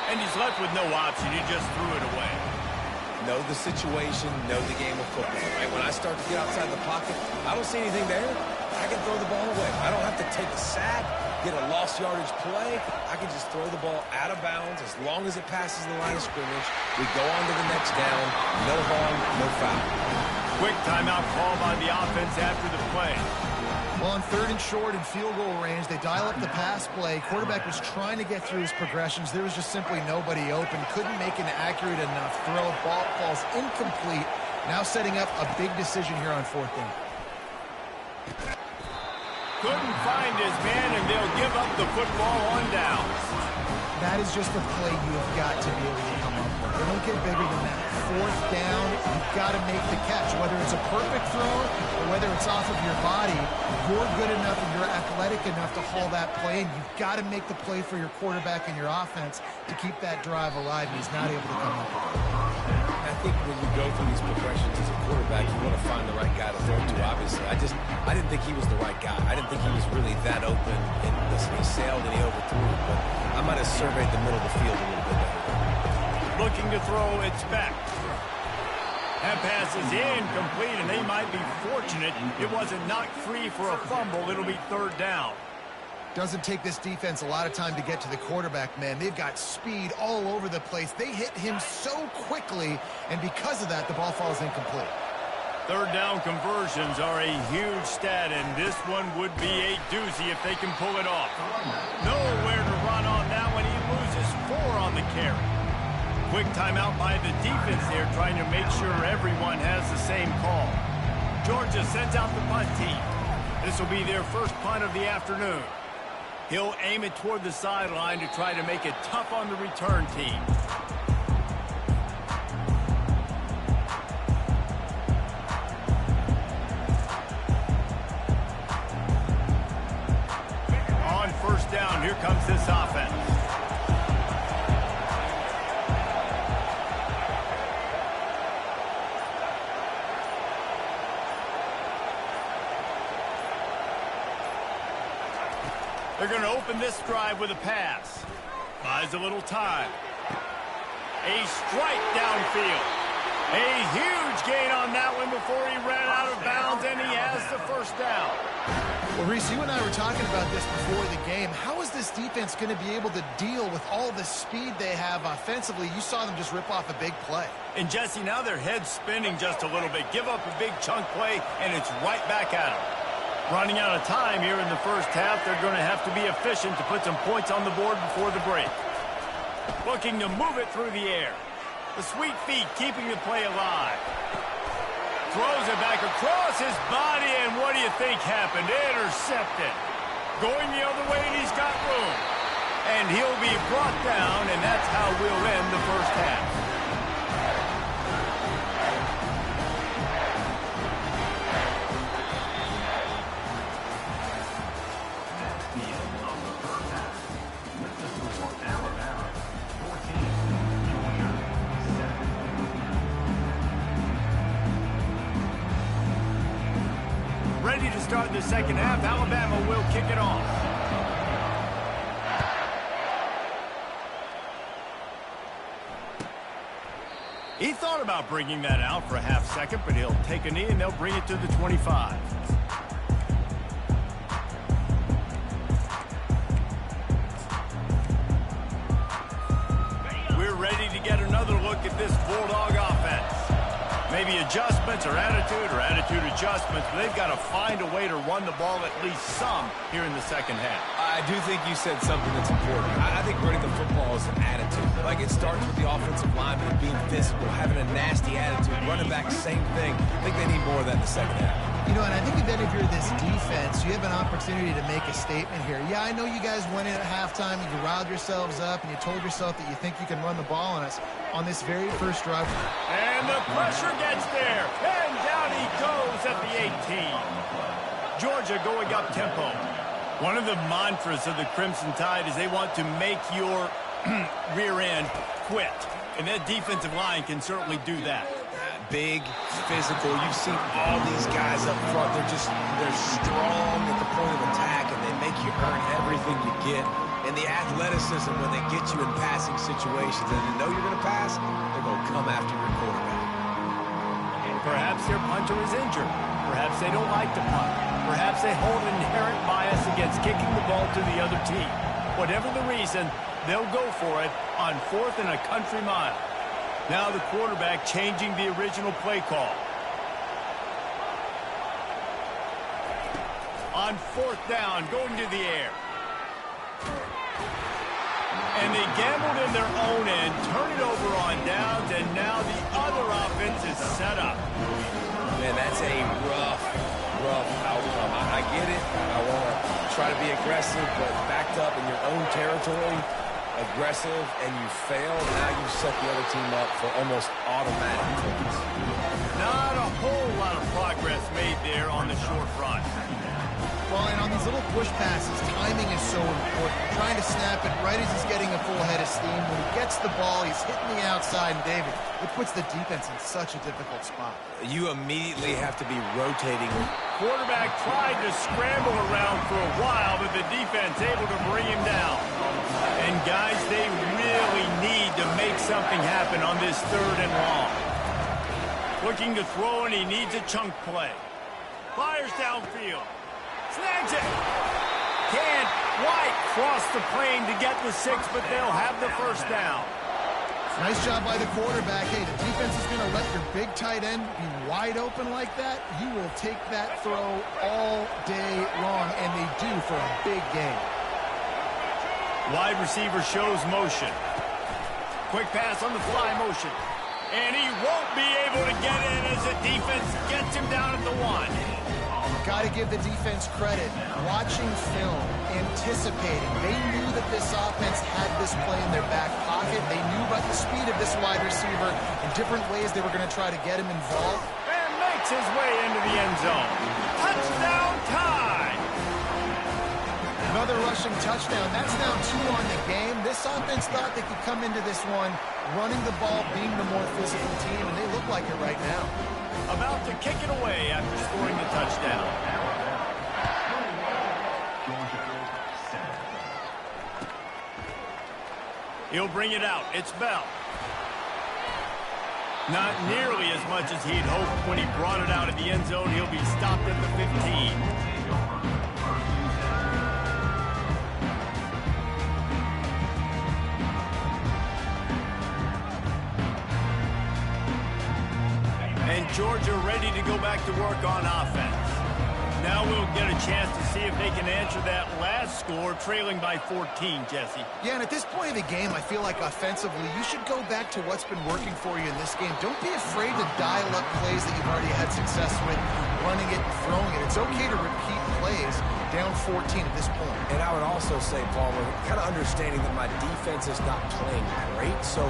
And he's left with no option. He just threw it away. Know the situation, know the game of football, right? When I start to get outside the pocket, I don't see anything there. I can throw the ball away. I don't have to take a sack, get a lost yardage play. I can just throw the ball out of bounds as long as it passes the line of scrimmage. We go on to the next down. No harm, no foul. Quick timeout call by the offense after the play. Well, on 3rd and short and field goal range, they dial up the pass play. Quarterback was trying to get through his progressions. There was just simply nobody open. Couldn't make an accurate enough throw. Ball falls incomplete. Now setting up a big decision here on 4th down. Couldn't find his man, and they'll give up the football on downs. That is just a play you have got to be able to come up with. They don't get bigger than that. 4th down, you've got to make the catch. Whether it's a perfect throw or whether it's off of your body, you're good enough and you're athletic enough to haul that play, and you've got to make the play for your quarterback and your offense to keep that drive alive, and he's not able to come up with it. I think when you go through these progressions as a quarterback, you want to find the right guy to throw to, obviously. I didn't think he was the right guy. I didn't think he was really that open. And listen, he sailed and he overthrew it, but I might have surveyed the middle of the field a little bit better. Looking to throw, it's back. That pass is incomplete, and they might be fortunate it wasn't knocked free for a fumble. It'll be 3rd down. Doesn't take this defense a lot of time to get to the quarterback, man. They've got speed all over the place. They hit him so quickly, and because of that, the ball falls incomplete. 3rd down conversions are a huge stat, and this one would be a doozy if they can pull it off. Nowhere to run on that one. He loses 4 on the carry. Quick timeout by the defense there, trying to make sure everyone has the same call. Georgia sends out the punt team. This will be their first punt of the afternoon. He'll aim it toward the sideline to try to make it tough on the return team. On 1st down, here comes this offense. They're going to open this drive with a pass. Buys a little time. A strike downfield. A huge gain on that one before he ran out of bounds, and he has the 1st down. Well, Reese, you and I were talking about this before the game. How is this defense going to be able to deal with all the speed they have offensively? You saw them just rip off a big play. And, Jesse, now their head's spinning just a little bit. Give up a big chunk play, and it's right back at them. Running out of time here in the 1st half, they're going to have to be efficient to put some points on the board before the break. Looking to move it through the air. The sweet feet keeping the play alive. Throws it back across his body, and what do you think happened? Intercepted. Going the other way, and he's got room. And he'll be brought down, and that's how we'll end the 1st half. Ready to start the 2nd half. Alabama will kick it off. He thought about bringing that out for a half second, but he'll take a knee and they'll bring it to the 25. We're ready to get another look at this Bulldog offense. Maybe adjustments or attitude adjustments, but they've got to find a way to run the ball at least some here in the 2nd half. I do think you said something that's important. I think running the football is an attitude. Like, it starts with the offensive lineman being physical, having a nasty attitude. Running back, same thing. I think they need more of that in the 2nd half. You know, and I think then if you're this defense, you have an opportunity to make a statement here. Yeah, I know you guys went in at halftime and you riled yourselves up and you told yourself that you think you can run the ball on us on this very first drive. And the pressure gets there. And down he goes at the 18. Georgia going up tempo. One of the mantras of the Crimson Tide is they want to make your rear end quit. And that defensive line can certainly do that. Big, physical. You've seen all these guys up front. They're strong at the point of attack, and they make you earn everything you get. And the athleticism when they get you in passing situations, and they know you're going to pass, they're going to come after your quarterback. Perhaps their punter is injured. Perhaps they don't like to punt. Perhaps they hold an inherent bias against kicking the ball to the other team. Whatever the reason, they'll go for it on 4th and a country mile. Now the quarterback changing the original play call. On 4th down, going to the air. And they gambled in their own end, turn it over on downs, and now the other offense is set up. Man, that's a rough outcome. I get it. I want to try to be aggressive, but backed up in your own territory, aggressive, and you fail. Now you set the other team up for almost automatic points. Not a whole lot of progress made there on the short run. Well, and on these little push passes, timing is so important. Trying to snap it right as he's getting a full head of steam. When he gets the ball, he's hitting the outside, and David, it puts the defense in such a difficult spot. You immediately have to be rotating. Quarterback tried to scramble around for a while, but the defense able to bring him down. And guys, they really need to make something happen on this 3rd and long. Looking to throw, and he needs a chunk play. Fires downfield. Snags it. Can't quite cross the plane to get the 6, but they'll have the 1st down. Nice job by the quarterback. Hey, the defense is going to let your big tight end be wide open like that. You will take that throw all day long, and they do for a big game. Wide receiver shows motion. Quick pass on the fly motion. And he won't be able to get in as the defense gets him down at the 1. Got to give the defense credit. Watching film, anticipating. They knew that this offense had this play in their back pocket. They knew about the speed of this wide receiver in different ways they were going to try to get him involved. And makes his way into the end zone. Touchdown time! Another rushing touchdown. That's now 2 on the game. This offense thought they could come into this one running the ball, being the more physical team, and they look like it right now. About to kick it away after scoring the touchdown. He'll bring it out. It's Bell. Not nearly as much as he'd hoped when he brought it out of the end zone. He'll be stopped at the 15. And Georgia ready to go back to work on offense. Now we'll get a chance to see if they can answer that last score, trailing by 14, Jesse. Yeah, and at this point of the game, I feel like offensively, you should go back to what's been working for you in this game. Don't be afraid to dial up plays that you've already had success with, running it and throwing it. It's okay to repeat plays down 14 at this point. And I would also say, Palmer, kind of understanding that my defense is not playing great, so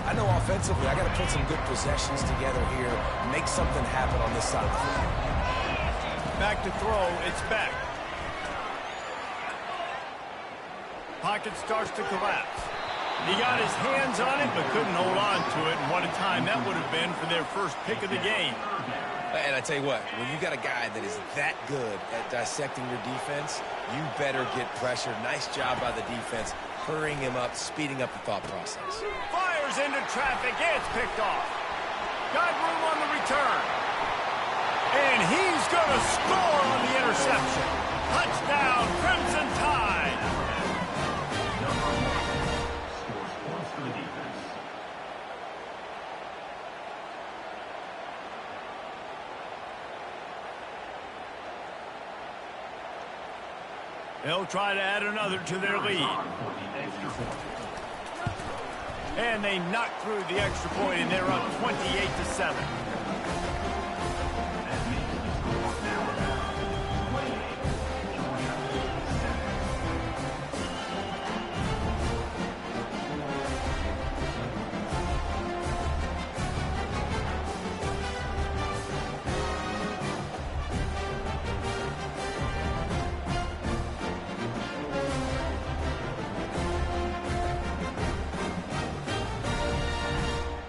I know offensively I got to put some good possessions together here, make something happen on this side of the field. Back to throw, it's back. Pocket starts to collapse. He got his hands on it, but couldn't hold on to it. And what a time that would have been for their first pick of the game. And I tell you what, when you got a guy that is that good at dissecting your defense, you better get pressure. Nice job by the defense, hurrying him up, speeding up the thought process. Fires into traffic, it's picked off. Got room on the return. And he's going to score on the interception. Touchdown, Crimson Tide. Scores points for the defense. They'll try to add another to their lead. And they knock through the extra point, and they're up 28-7. That means the score now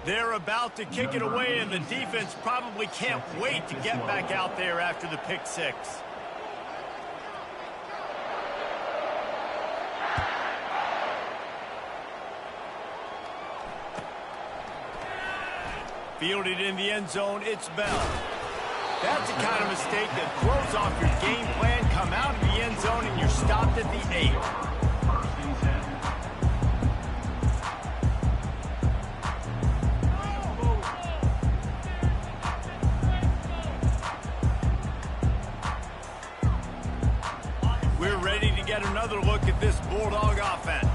They're about to kick it away, and the defense probably can't wait to get back out there after the pick six. Fielded in the end zone, it's Bell. That's the kind of mistake that throws off your game plan. Come out of the end zone, and you're stopped at the 8. We're ready to get another look at this Bulldog offense.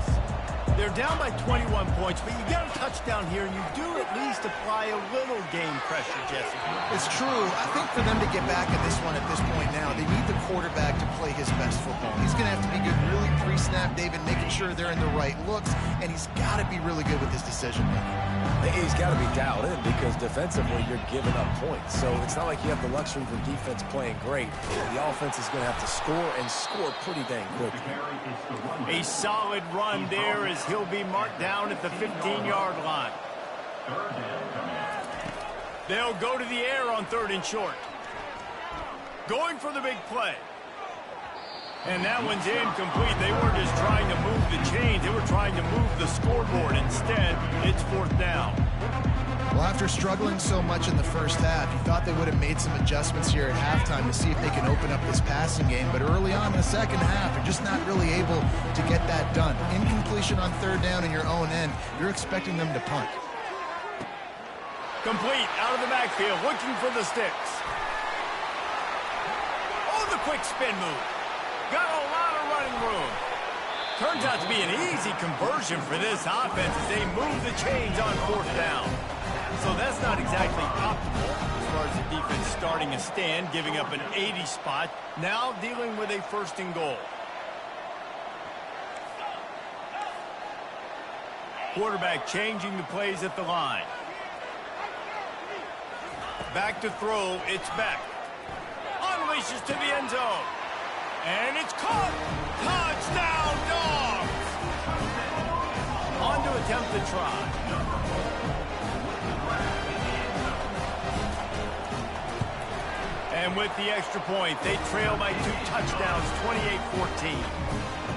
They're down by 21 points, but you get a touchdown here, and you do at least apply a little game pressure, Jesse. It's true. I think for them to get back in this one at this point now, they need the quarterback to play his best football. He's going to have to be good really pre-snap, David, making sure they're in the right looks, and he's got to be really good with his decision-making. He's got to be dialed in because defensively you're giving up points. So it's not like you have the luxury of your defense playing great. The offense is going to have to score and score pretty dang quickly. A solid run there as he'll be marked down at the 15-yard line. They'll go to the air on 3rd and short. Going for the big play. And that one's incomplete. They weren't just trying to move the chains. They were trying to move the scoreboard. Instead, it's 4th down. Well, after struggling so much in the first half, you thought they would have made some adjustments here at halftime to see if they can open up this passing game. But early on in the second half, they're just not really able to get that done. Incompletion on 3rd down in your own end, you're expecting them to punt. Complete out of the backfield, looking for the sticks. Oh, the quick spin move. Got a lot of running room. Turns out to be an easy conversion for this offense as they move the chains on 4th down. So that's not exactly optimal as far as the defense starting a stand, giving up an 80 spot, now dealing with a 1st and goal. Quarterback changing the plays at the line. Back to throw, it's Beck. Unleashes to the end zone. And it's caught. Touchdown, Dogs! On to attempt the try. And with the extra point, they trail by 2 touchdowns, 28-14.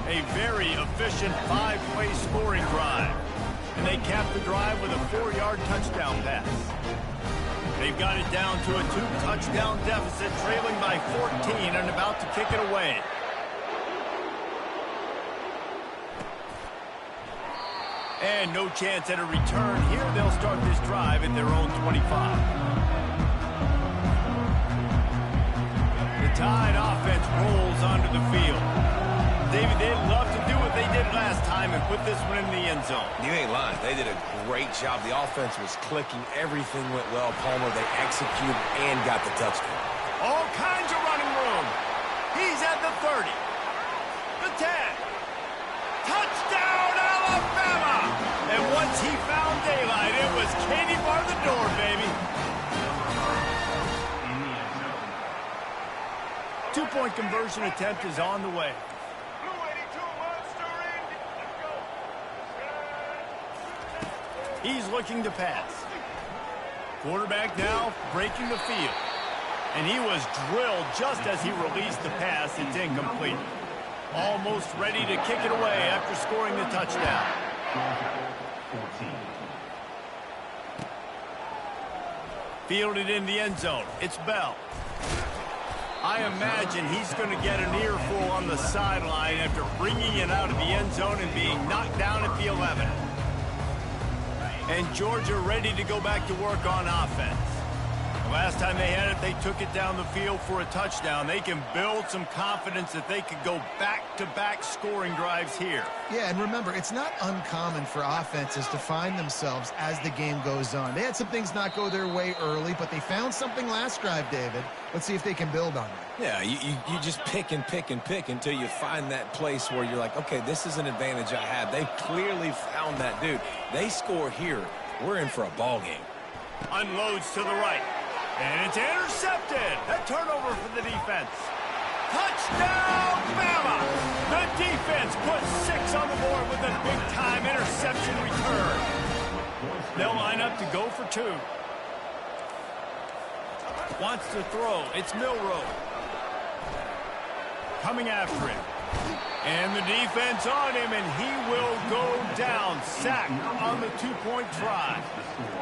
A very efficient 5-play scoring drive. And they cap the drive with a 4-yard touchdown pass. They've got it down to a 2-touchdown deficit, trailing by 14 and about to kick it away. And no chance at a return here. They'll start this drive at their own 25. The Tide offense rolls onto the field. David, they'd love to do what they did last time and put this one in the end zone. You ain't lying. They did a great job. The offense was clicking. Everything went well. Palmer, they executed and got the touchdown. All kinds of running room. He's at the 30. The 10. Touchdown, Alabama! And once he found daylight, it was Katie bar the door, baby. 2-point conversion attempt is on the way. He's looking to pass. Quarterback now breaking the field. And he was drilled just as he released the pass. It's incomplete. Almost ready to kick it away after scoring the touchdown. Fielded in the end zone. It's Bell. I imagine he's going to get an earful on the sideline after bringing it out of the end zone and being knocked down at the 11. And Georgia ready to go back to work on offense. The last time they had it, they took it down the field for a touchdown. They can build some confidence that they could go back-to-back scoring drives here. Yeah, and remember, it's not uncommon for offenses to find themselves as the game goes on. They had some things not go their way early, but they found something last drive, David. Let's see if they can build on it. Yeah, you just pick and pick and pick until you find that place where you're like, okay, this is an advantage I have. They clearly found that dude. They score here. We're in for a ball game. Unloads to the right. And it's intercepted. A turnover for the defense. Touchdown, Bama! The defense puts 6 on the board with a big-time interception return. They'll line up up to go for two. Wants to throw. It's Milrow. Coming after him. And the defense on him, and he will go down. Sack on the two-point try.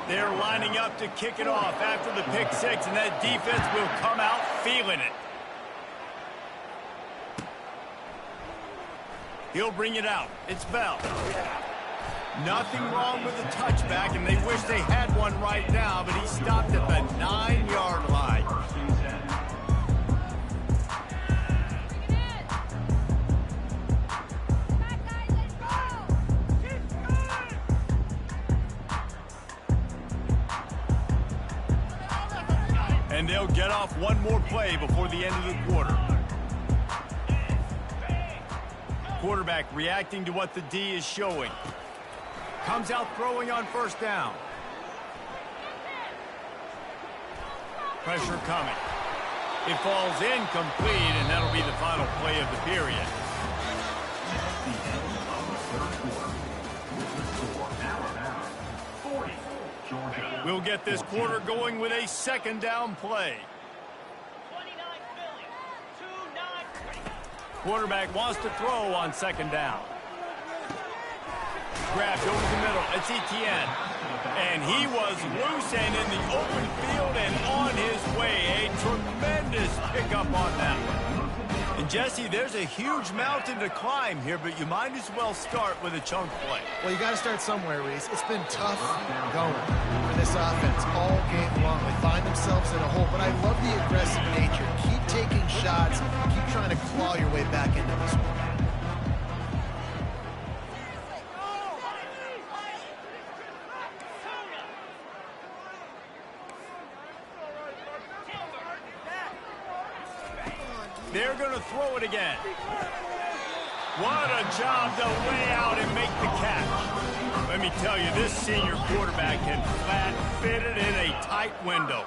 They're lining up to kick it off after the pick six, and that defense will come out feeling it. He'll bring it out. It's Bell. Nothing wrong with the touchback, and they wish they had one right now, but he stopped at the 9-yard line. And they'll get off one more play before the end of the quarter. Quarterback reacting to what the D is showing. Comes out throwing on first down. Pressure coming. It falls incomplete, and that'll be the final play of the period. At the end of the third quarter, with the score Alabama 40, Georgia. We'll get this quarter going with a second down play. Quarterback wants to throw on second down. Grabbed over the middle. It's Etienne. And he was loose and in the open field and on his way. A tremendous pickup on that one. And Jesse, there's a huge mountain to climb here, but you might as well start with a chunk play. Well, you got to start somewhere, Reese. It's been tough going for this offense all game long. They find themselves in a hole, but I love the aggressive nature. Keep taking shots. Keep trying to claw your way back into this one. They're going to throw it again. What a job to lay out and make the catch. Let me tell you, this senior quarterback can flat fit it in a tight window.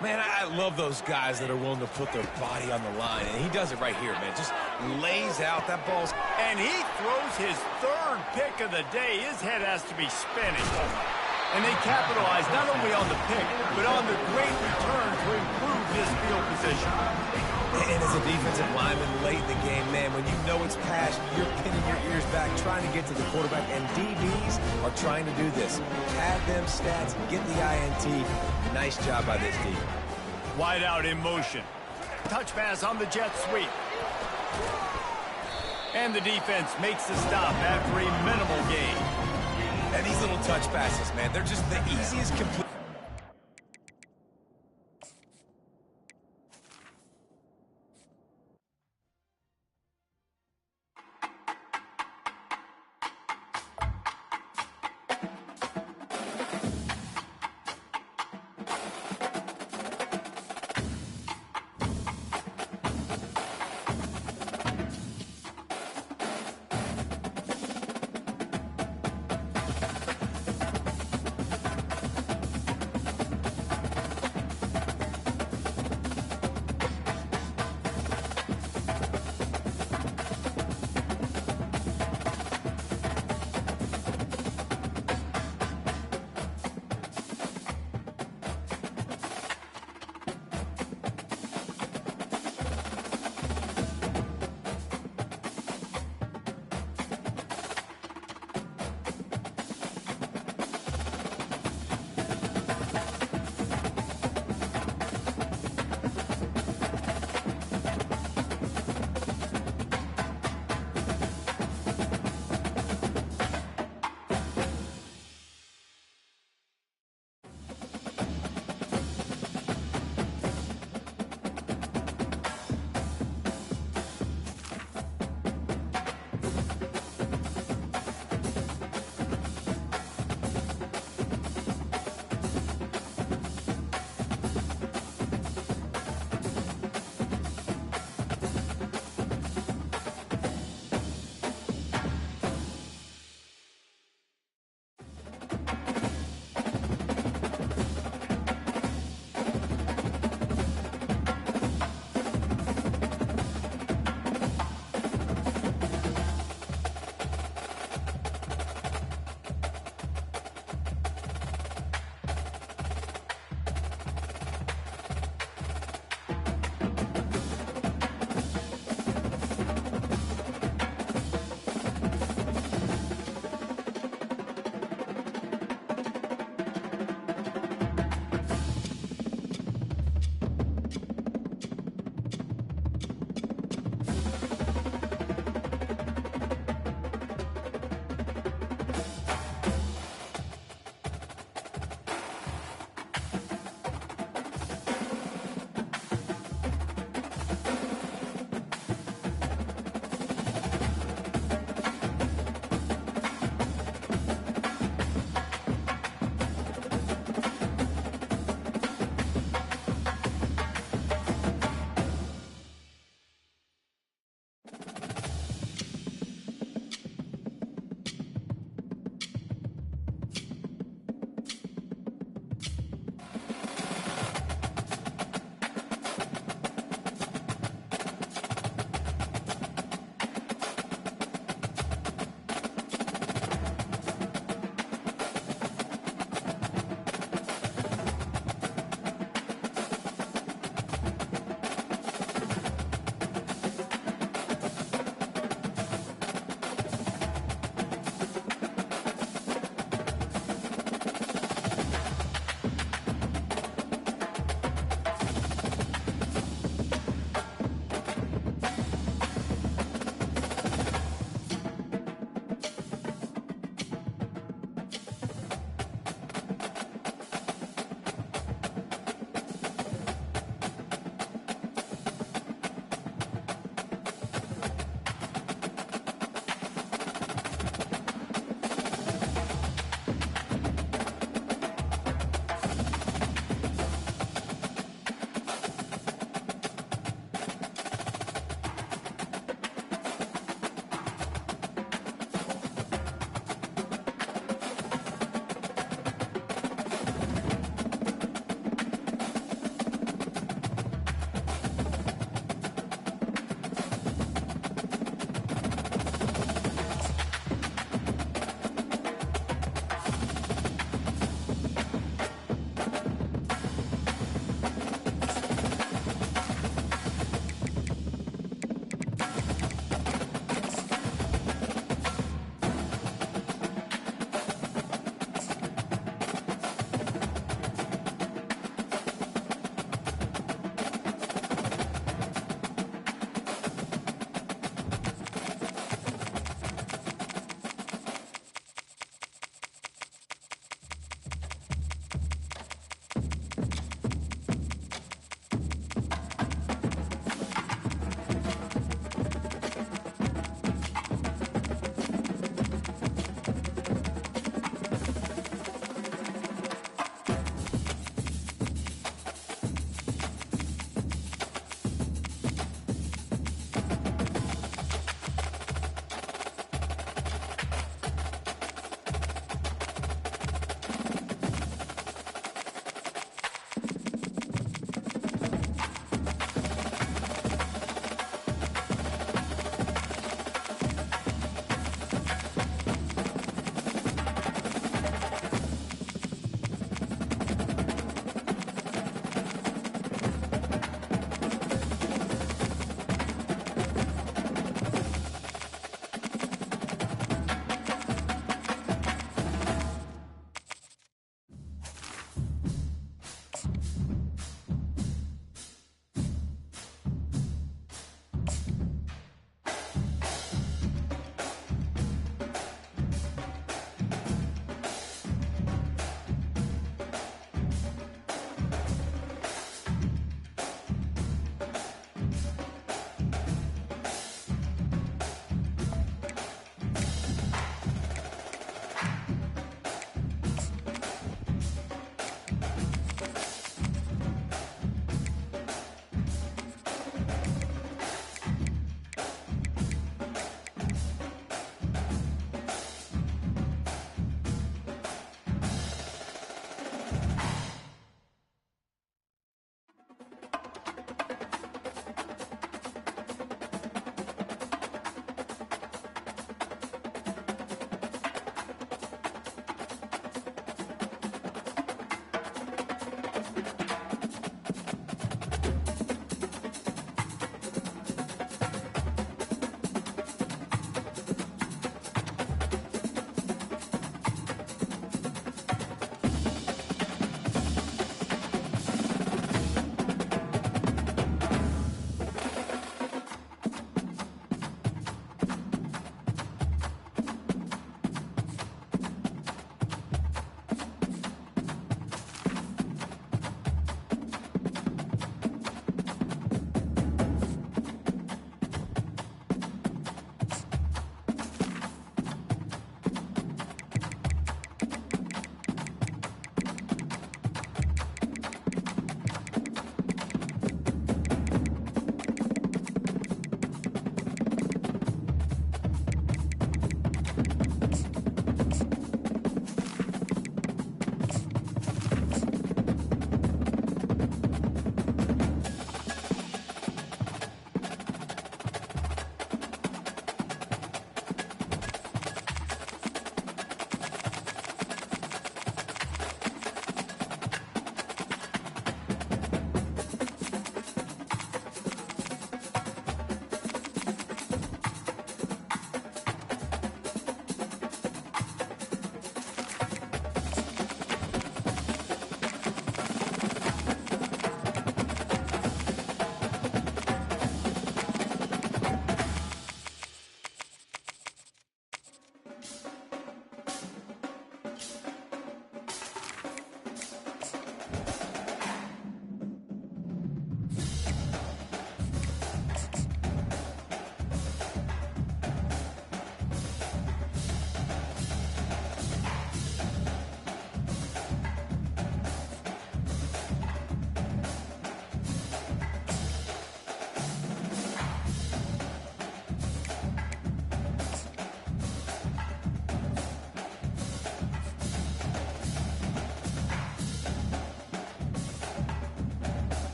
Man, I love those guys that are willing to put their body on the line, and he does it right here, man. Just lays out that ball's... And he throws his third pick of the day. His head has to be spinning. And they capitalize not only on the pick, but on the great return to improve this field position. And as a defensive lineman late in the game, man, when you know it's past, you're pinning your ears back, trying to get to the quarterback, and DBs are trying to do this. Pad them stats, get the INT. Nice job by this D. Wide out in motion. Touch pass on the jet sweep. And the defense makes the stop after a minimal gain. And these little touch passes, man, they're just the easiest complete.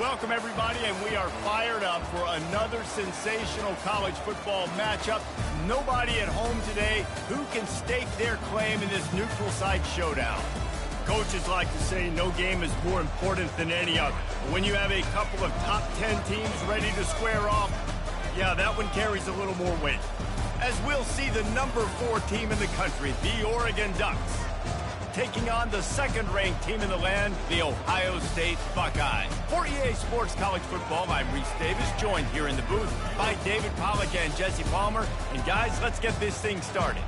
Welcome, everybody, and we are fired up for another sensational college football matchup. Nobody at home today who can stake their claim in this neutral site showdown. Coaches like to say no game is more important than any other. But when you have a couple of top 10 teams ready to square off, yeah, that one carries a little more weight. As we'll see the number 4 team in the country, the Oregon Ducks, taking on the second-ranked team in the land, the Ohio State Buckeyes. For EA Sports College Football, I'm Reese Davis, joined here in the booth by David Pollack and Jesse Palmer. And guys, let's get this thing started.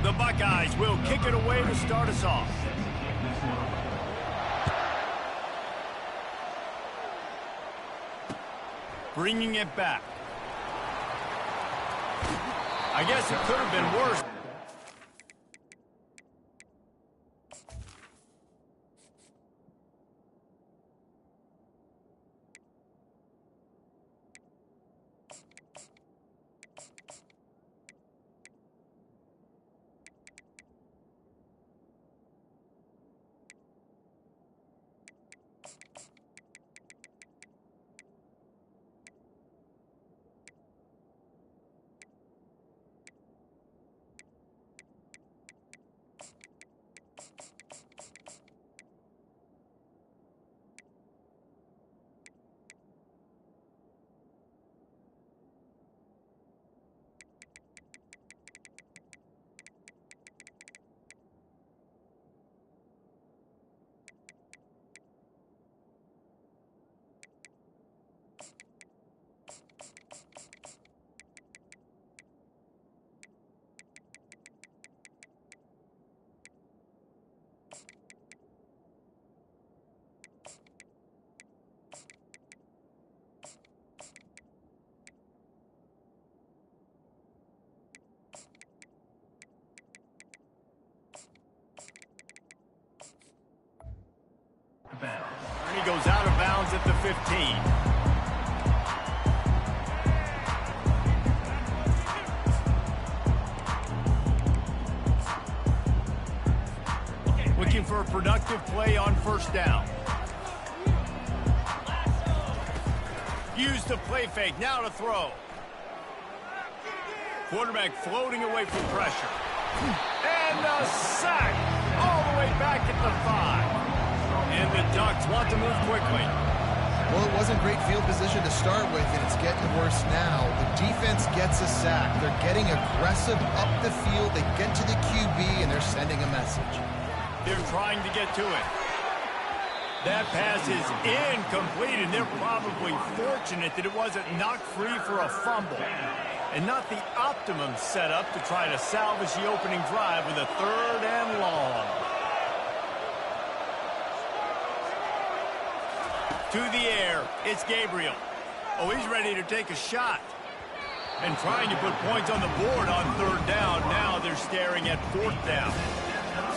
The Buckeyes will kick it away to start us off. Bringing it back. I guess it could have been worse. He goes out of bounds at the 15. Looking for a productive play on first down. Use the play fake, now to throw. Quarterback floating away from pressure. And a sack all the way back at the 5. And the Ducks want to move quickly. Well, it wasn't great field position to start with, and it's getting worse now. The defense gets a sack. They're getting aggressive up the field. They get to the QB, and they're sending a message. They're trying to get to it. That pass is incomplete, and they're probably fortunate that it wasn't knocked free for a fumble. And not the optimum setup to try to salvage the opening drive with a 3rd and long. To the air, it's Gabriel. Oh, he's ready to take a shot. And trying to put points on the board on 3rd down. Now they're staring at 4th down.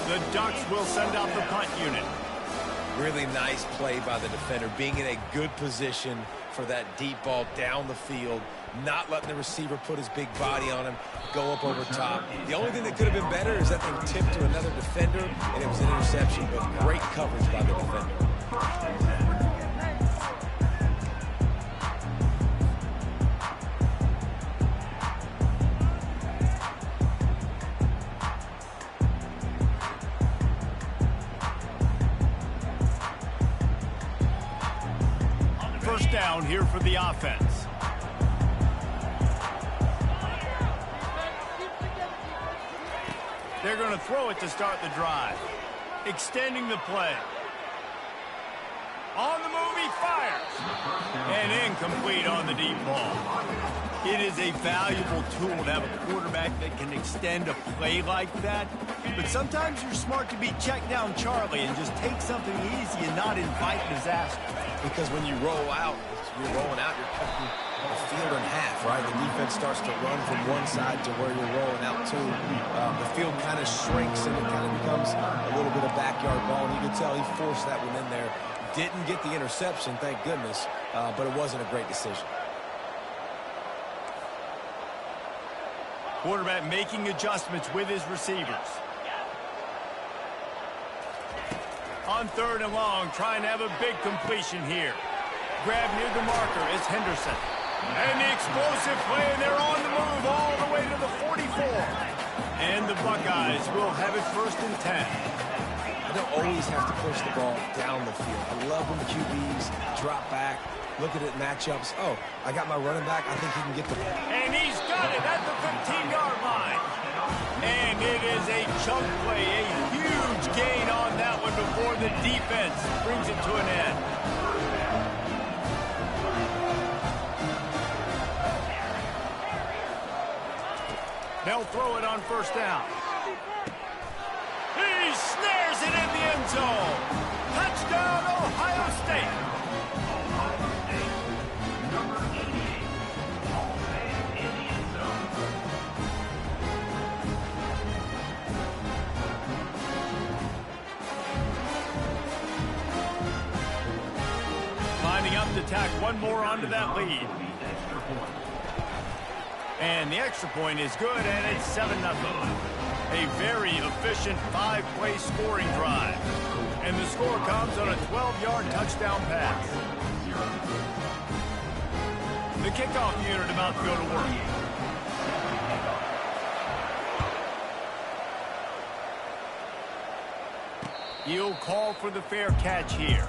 The Ducks will send out the punt unit. Really nice play by the defender, being in a good position for that deep ball down the field, not letting the receiver put his big body on him, go up over top. The only thing that could have been better is that thing tipped to another defender, and it was an interception, but great coverage by the defender. First down here for the offense. They're going to throw it to start the drive. Extending the play. On the move, he fires. And incomplete on the deep ball. It is a valuable tool to have a quarterback that can extend a play like that. But sometimes you're smart to be check down Charlie and just take something easy and not invite disaster. Because when you roll out, you're cutting the field in half, right? The defense starts to run from one side to where you're rolling out to. The field kind of shrinks and it kind of becomes a little bit of backyard ball. And you can tell he forced that one in there. Didn't get the interception, thank goodness, but it wasn't a great decision. Quarterback making adjustments with his receivers. On 3rd and long, trying to have a big completion here. Grab near the marker is Henderson. And the explosive play, and they're on the move all the way to the 44. And the Buckeyes will have it 1st and 10. I don't always have to push the ball down the field. I love when QBs drop back, look at it matchups. Oh, I got my running back. I think he can get the ball. And he's got it at the 15-yard line. And it is a chunk play, a huge gain on that one before the defense brings it to an end. They'll throw it on 1st down. He snares it in the end zone. Touchdown, Ohio State. Number 88, all man in the end zone. Lining up to tack one more onto that lead. And the extra point is good, and it's 7-0. A very efficient 5-play scoring drive. And the score comes on a 12-yard touchdown pass. The kickoff unit about to go to work. He'll call for the fair catch here.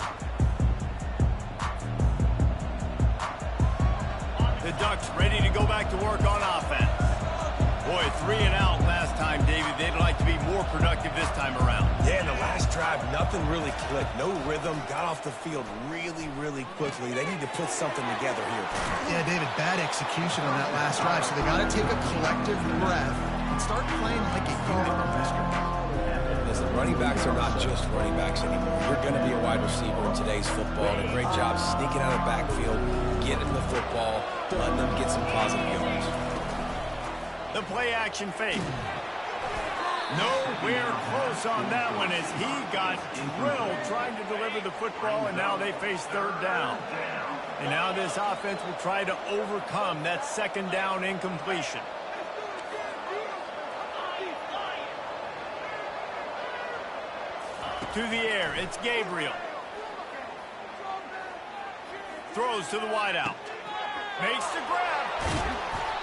The Ducks ready to go back to work on offense. Boy, 3 and out last time, David. They'd like to be more productive this time around. Yeah, in the last drive, nothing really clicked. No rhythm. Got off the field really, really quickly. They need to put something together here. Yeah, David, bad execution on that last drive. So they got to take a collective breath and start playing like a unit on this drive. Listen, running backs are not just running backs anymore. You're going to be a wide receiver in today's football. And a great job sneaking out of the backfield, getting the football, letting them get some positive yards. The play action fake. Nowhere close on that one as he got drilled trying to deliver the football, and now they face 3rd down. And now this offense will try to overcome that 2nd down incompletion. To the air, it's Gabriel. Throws to the wideout. Makes the grab.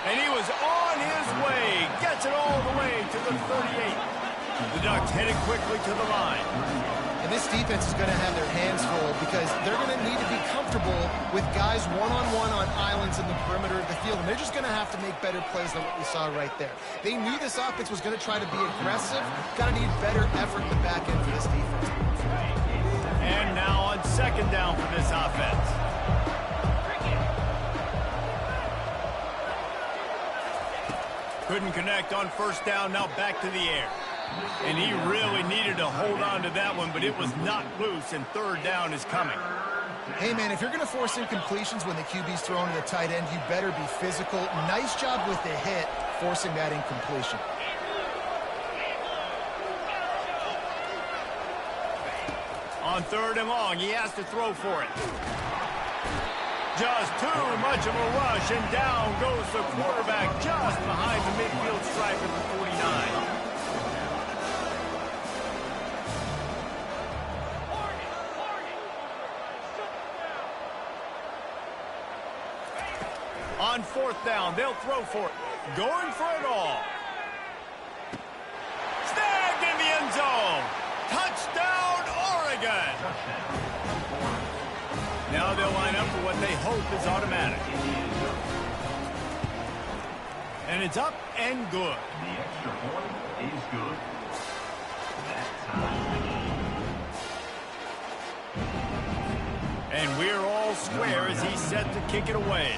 And he was on his way. Gets it all the way to the 38. The Ducks headed quickly to the line. And this defense is going to have their hands full because they're going to need to be comfortable with guys one-on-one on islands in the perimeter of the field. And they're just going to have to make better plays than what we saw right there. They knew this offense was going to try to be aggressive. Got to need better effort in the back end for this defense. And now on 2nd down for this offense. Couldn't connect on 1st down, now back to the air. And he really needed to hold on to that one, but it was not loose, and 3rd down is coming. Hey, man, if you're going to force incompletions when the QB's throwing to the tight end, you better be physical. Nice job with the hit, forcing that incompletion. On 3rd and long, he has to throw for it. Just too much of a rush, and down goes the quarterback just behind the midfield stripe at the 49. On 4th down, they'll throw for it. Going for it all. Snagged in the end zone. Touchdown, Oregon. Now they'll line up for what they hope is automatic. And it's up and good. The extra point is good. That time. And we're all square as he's set to kick it away.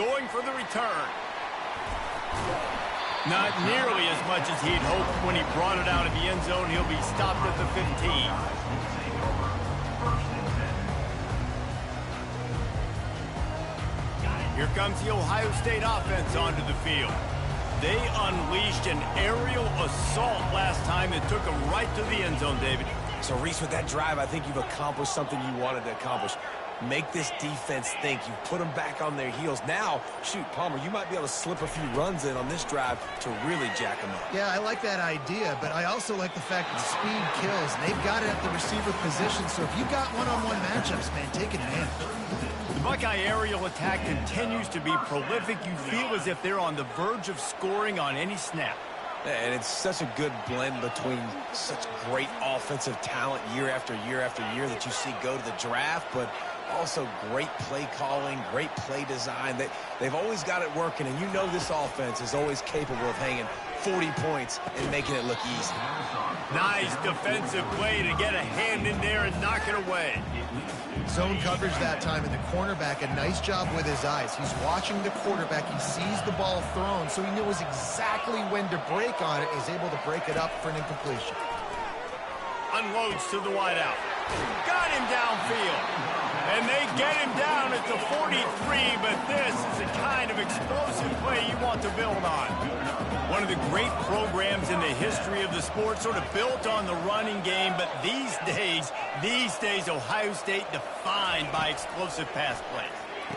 going for the return. Not nearly as much as he'd hoped when he brought it out of the end zone. He'll be stopped at the 15. Here comes the Ohio State offense onto the field. They unleashed an aerial assault last time that took them right to the end zone, David. So, Reese, with that drive, I think you've accomplished something you wanted to accomplish. Make this defense think. You put them back on their heels. Now, shoot, Palmer, you might be able to slip a few runs in on this drive to really jack them up. Yeah, I like that idea, but I also like the fact that speed kills. And they've got it at the receiver position, so if you've got one-on-one matchups, man, take advantage. The Buckeye aerial attack continues to be prolific. You feel as if they're on the verge of scoring on any snap. And it's such a good blend between such great offensive talent year after year after year that you see go to the draft, but also great play calling, great play design. They've always got it working, and you know this offense is always capable of hanging 40 points and making it look easy. Nice defensive play to get a hand in there and knock it away. Zone coverage that time, and the cornerback, a nice job with his eyes. He's watching the quarterback. He sees the ball thrown, so he knows exactly when to break on it. He's able to break it up for an incompletion. Unloads to the wideout. Got him downfield. And they get him down at the 43, but this is the kind of explosive play you want to build on. One of the great programs in the history of the sport, sort of built on the running game, but these days, Ohio State defined by explosive pass plays.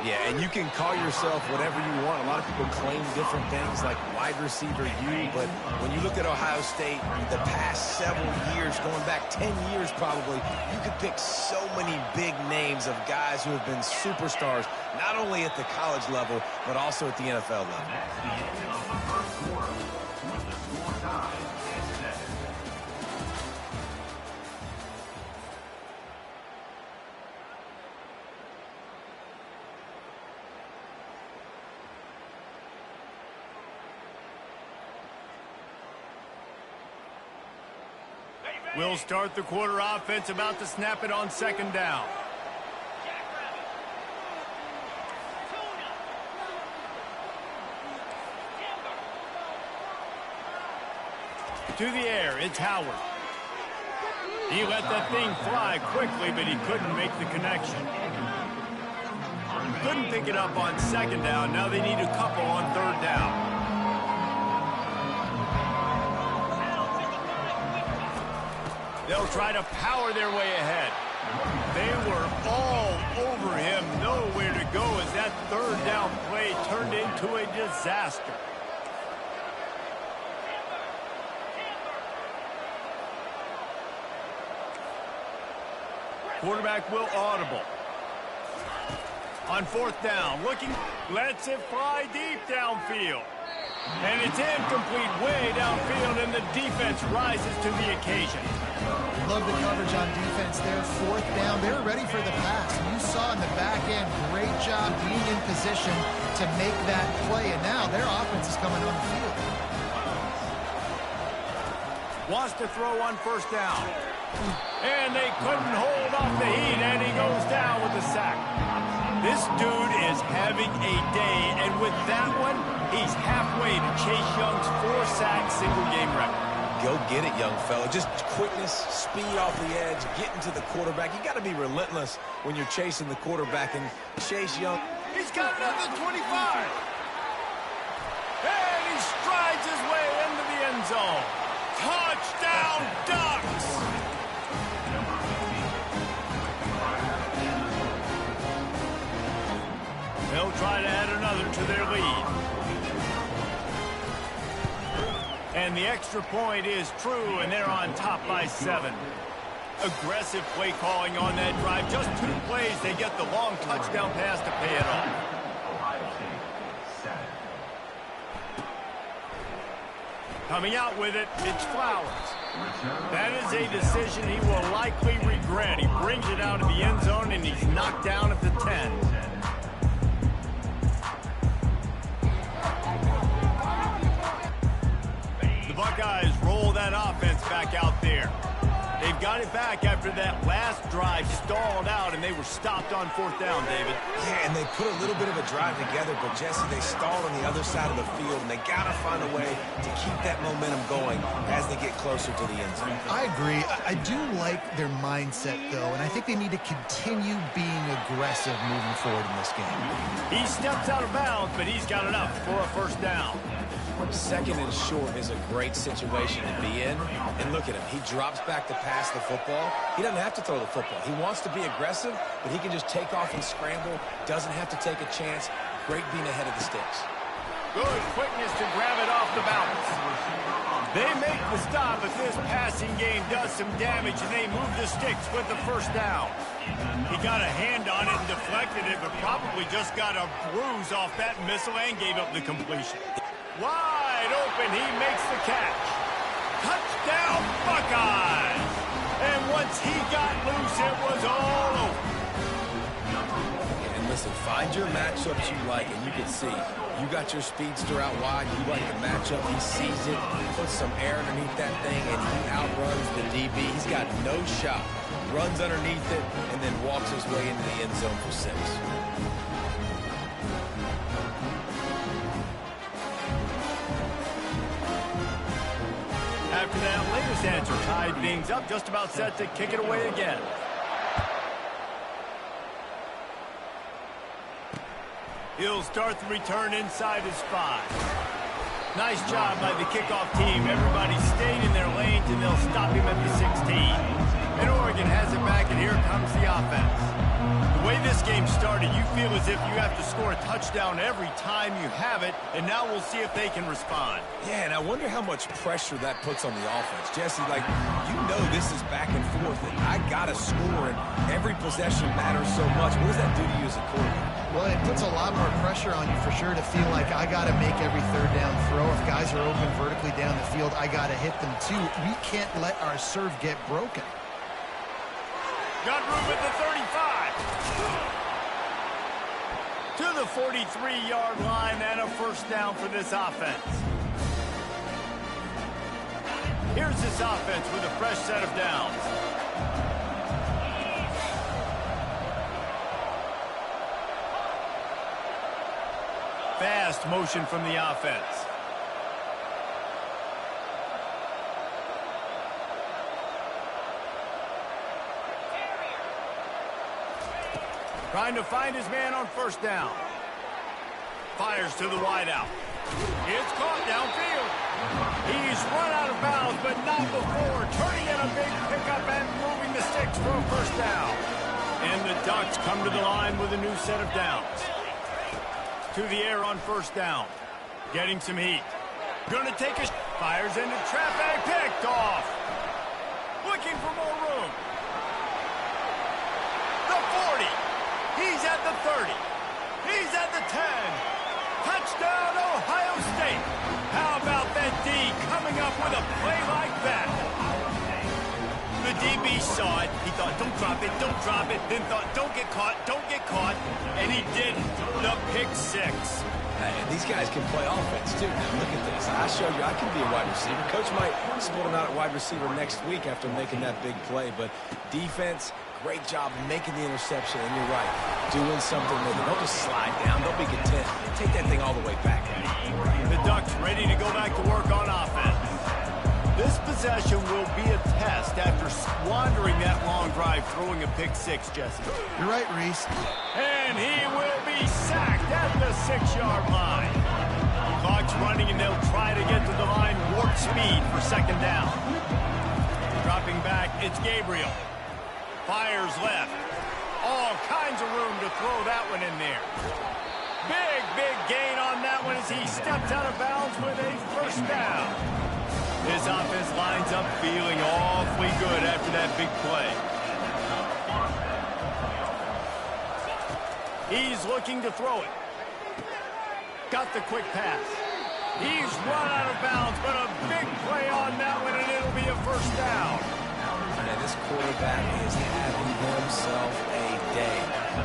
Yeah, and you can call yourself whatever you want. A lot of people claim different things like wide receiver U, but when you look at Ohio State, the past several years, going back 10 years probably, you could pick so many big names of guys who have been superstars, not only at the college level, but also at the NFL level. That's the end of the first quarter, with the score tied at 7. We'll start the quarter offense, about to snap it on second down. To the air, it's Howard. He let that thing fly quickly, but he couldn't make the connection. Couldn't pick it up on second down. Now they need a couple on third down. They'll try to power their way ahead. They were all over him, nowhere to go as that third down play turned into a disaster. Quarterback will audible. On fourth down, lets it fly deep downfield. And it's incomplete way downfield, and the defense rises to the occasion. Love the coverage on defense there. Fourth down, they were ready for the pass. You saw in the back end, great job being in position to make that play, and now their offense is coming on the field. Wants to throw on first down. And they couldn't hold off the heat, and he goes down with a sack. This dude is having a day, and with that one, he's halfway to Chase Young's 4-sack single-game record. Go get it, young fella. Just quickness, speed off the edge, getting to the quarterback. You got to be relentless when you're chasing the quarterback, and Chase Young. He's got another 25. And he strides his way into the end zone. Touchdown, Ducks! They'll try to add another to their lead. And the extra point is true, and they're on top by 7. Aggressive play calling on that drive. Just 2 plays, they get the long touchdown pass to pay it off. Ohio State, 7. Coming out with it, it's Flowers. That is a decision he will likely regret. He brings it out of the end zone, and he's knocked down at the 10. The Buckeyes roll that offense back out there. They've got it back after that last drive stalled out, and they were stopped on 4th down, David. Yeah, and they put a little bit of a drive together, but, Jesse, they stalled on the other side of the field, and they got to find a way to keep that momentum going as they get closer to the end zone. I agree. I do like their mindset, though, and I think they need to continue being aggressive moving forward in this game. He steps out of bounds, but he's got enough for a 1st down. 2nd and short is a great situation to be in. And look at him. He drops back to pass the football. He doesn't have to throw the football. He wants to be aggressive, but he can just take off and scramble. Doesn't have to take a chance. Great being ahead of the sticks. Good quickness to grab it off the bounce. They make the stop, but this passing game does some damage, and they move the sticks with the 1st down. He got a hand on it and deflected it, but probably just got a bruise off that missile and gave up the completion. Wide open, he makes the catch. Touchdown, Buckeyes! And once he got loose, it was all over. And listen, find your matchups you like, and you can see. You got your speedster out wide, you like the matchup, he sees it, puts some air underneath that thing, and he outruns the DB. He's got no shot. Runs underneath it, and then walks his way into the end zone for 6. After that latest answer tied things up, just about set to kick it away again. He'll start the return inside his 5. Nice job by the kickoff team. Everybody stayed in their lanes, and they'll stop him at the 16. And Oregon has it back, and here comes the offense. The way this game started, you feel as if you have to score a touchdown every time you have it, and now we'll see if they can respond. Yeah, and I wonder how much pressure that puts on the offense. Jesse, like, you know this is back and forth, and I got to score, and every possession matters so much. What does that do to you as a quarterback? Well, it puts a lot more pressure on you for sure to feel like I got to make every 3rd down throw. If guys are open vertically down the field, I got to hit them too. We can't let our serve get broken. Got room at the 35. To the 43-yard line and a 1st down for this offense. Here's this offense with a fresh set of downs. Fast motion from the offense. Trying to find his man on 1st down. Fires to the wideout. It's caught downfield. He's run out of bounds, but not before turning in a big pickup and moving the sticks for a 1st down. And the Ducks come to the line with a new set of downs. To the air on 1st down. Getting some heat. Gonna take a fires into traffic. Picked off. Looking for more room. The 40. He's at the 30. He's at the 10. Touchdown, Ohio State. How about that D coming up with a play like that? The DB saw it. He thought, don't drop it, don't drop it. Then thought, don't get caught, don't get caught. And he did the pick 6. And these guys can play offense, too. Now, look at this. I showed you I can be a wide receiver. Coach might split him out at wide receiver next week after making that big play. But defense, great job making the interception. And you're right, doing something with it. Don't just slide down. Don't be content. Take that thing all the way back. The Ducks ready to go back to work on offense. This possession will be a test after squandering that long drive, throwing a pick 6, Jesse. You're right, Reese. And he will be sacked at the 6-yard line. Clock's running, and they'll try to get to the line warp speed for 2nd down. Dropping back, it's Gabriel. Fires left. All kinds of room to throw that one in there. Big gain on that one as he steps out of bounds with a 1st down. This offense lines up feeling awfully good after that big play. He's looking to throw it. Got the quick pass. He's run out of bounds, but a big play on that one, and it'll be a 1st down. Man, this quarterback is having himself a day.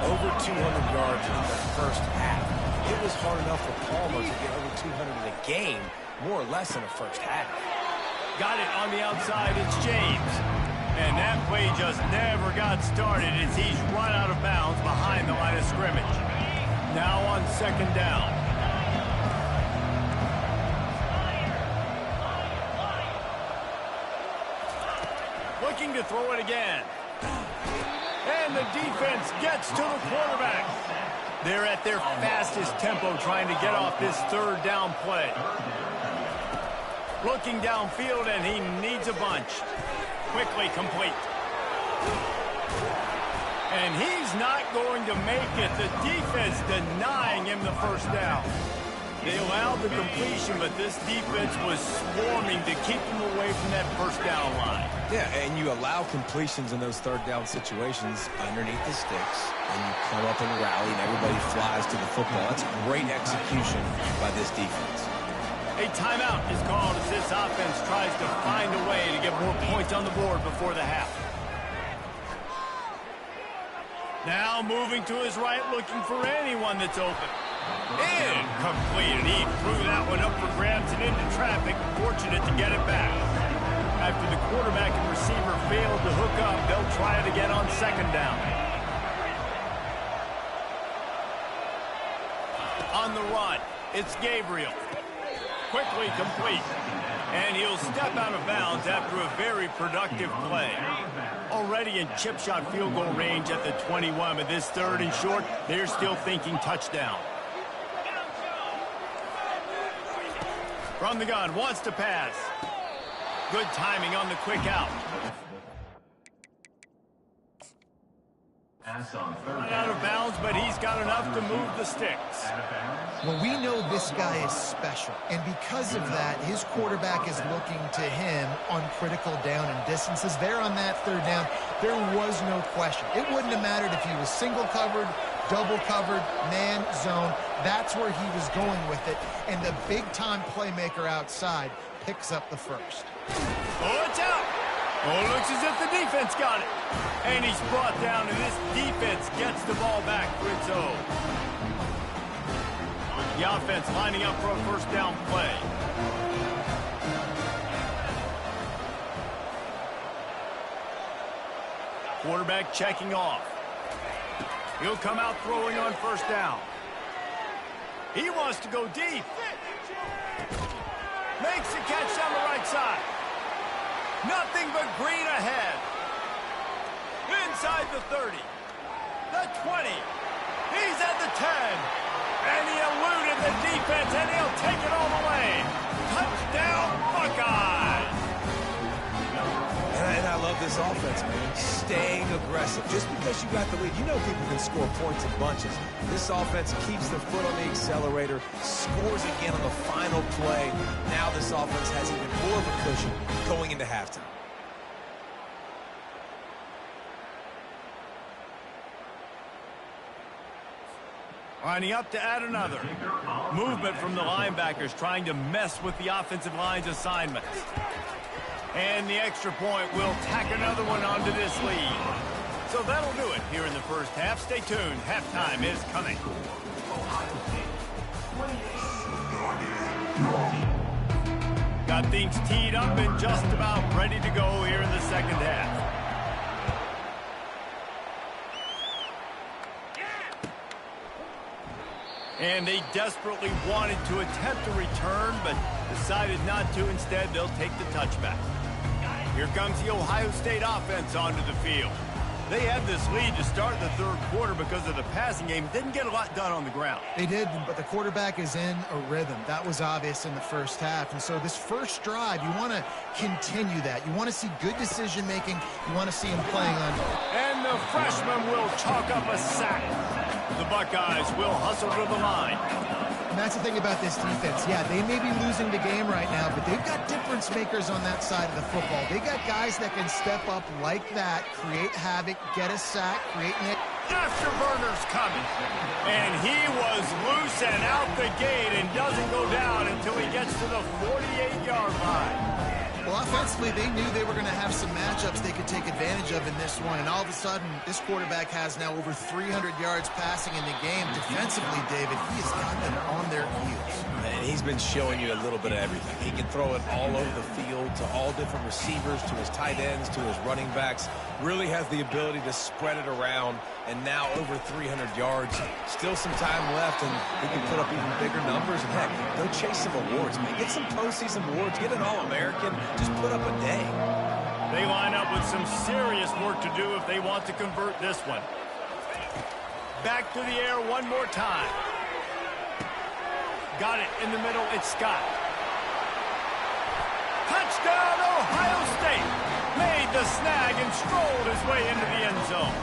Over 200 yards in the 1st half. It was hard enough for Palmer to get over 200 in a game, more or less in the 1st half. Got it on the outside, it's James. And that play just never got started as he's run out of bounds behind the line of scrimmage. Now on second down. Looking to throw it again. And the defense gets to the quarterback. They're at their fastest tempo trying to get off this third down play. Looking downfield, and he needs a bunch. Quickly complete. And he's not going to make it. The defense denying him the first down. They allowed the completion, but this defense was swarming to keep him away from that first down line. Yeah, and you allow completions in those third down situations underneath the sticks, and you come up and rally, and everybody flies to the football. That's great execution by this defense. A timeout is called as this offense tries to find a way to get more points on the board before the half. Now moving to his right, looking for anyone that's open. Incomplete, and he threw that one up for grabs and into traffic. Fortunate to get it back. After the quarterback and receiver failed to hook up, they'll try it again on second down. On the run, it's Gabriel. Quickly complete. And he'll step out of bounds after a very productive play. Already in chip shot field goal range at the 21, but this third and short, they're still thinking touchdown. From the gun, wants to pass. Good timing on the quick out. Not out of bounds, but he's got enough to move the sticks. Well, we know this guy is special, and because of that, his quarterback is looking to him on critical down and distances. There on that third down, there was no question. It wouldn't have mattered if he was single covered, double covered, man, zone. That's where he was going with it, and the big-time playmaker outside picks up the first. Oh, it's out. Oh, looks as if the defense got it. And he's brought down, and this defense gets the ball back for its own. The offense lining up for a first down play. Quarterback checking off. He'll come out throwing on first down. He wants to go deep. Makes the catch down the right side. Nothing but green ahead. Inside the 30. The 20. He's at the 10. And he eluded the defense, and he'll take it all the way. Touchdown, Buckeyes. And I love this offense, man. Staying aggressive. Just because you got the lead, you know people can score points in bunches. This offense keeps their foot on the accelerator, scores again on the final play. Now this offense has even more of a cushion going into halftime. Lining up to add another. Movement from the linebackers trying to mess with the offensive line's assignments. And the extra point will tack another one onto this lead. So that'll do it here in the first half. Stay tuned. Halftime is coming. Got things teed up and just about ready to go here in the second half. And they desperately wanted to attempt a return, but decided not to. Instead, they'll take the touchback. Here comes the Ohio State offense onto the field. They had this lead to start the third quarter because of the passing game. Didn't get a lot done on the ground. They did, but the quarterback is in a rhythm. That was obvious in the first half. And so this first drive, you want to continue that. You want to see good decision-making. You want to see him playing on. And the freshman will chalk up a sack. The Buckeyes will hustle to the line. And that's the thing about this defense. Yeah, they may be losing the game right now, but they've got difference makers on that side of the football. They got guys that can step up like that, create havoc, get a sack, create an... Afterburner's coming. And he was loose and out the gate and doesn't go down until he gets to the 48-yard line. Well, offensively, they knew they were going to have some matchups matchups they could take advantage of in this one, and all of a sudden, this quarterback has now over 300 yards passing in the game. Defensively, David, he has got them on their heels. And he's been showing you a little bit of everything. He can throw it all over the field to all different receivers, to his tight ends, to his running backs. Really has the ability to spread it around, and now over 300 yards. Still some time left, and he can put up even bigger numbers. And heck, go chase some awards, man. Get some postseason awards. Get an All-American. Just put up a day. They line up with some serious work to do if they want to convert this one. Back to the air one more time. Got it in the middle. It's Scott. Touchdown, Ohio State. Made the snag and strolled his way into the end zone.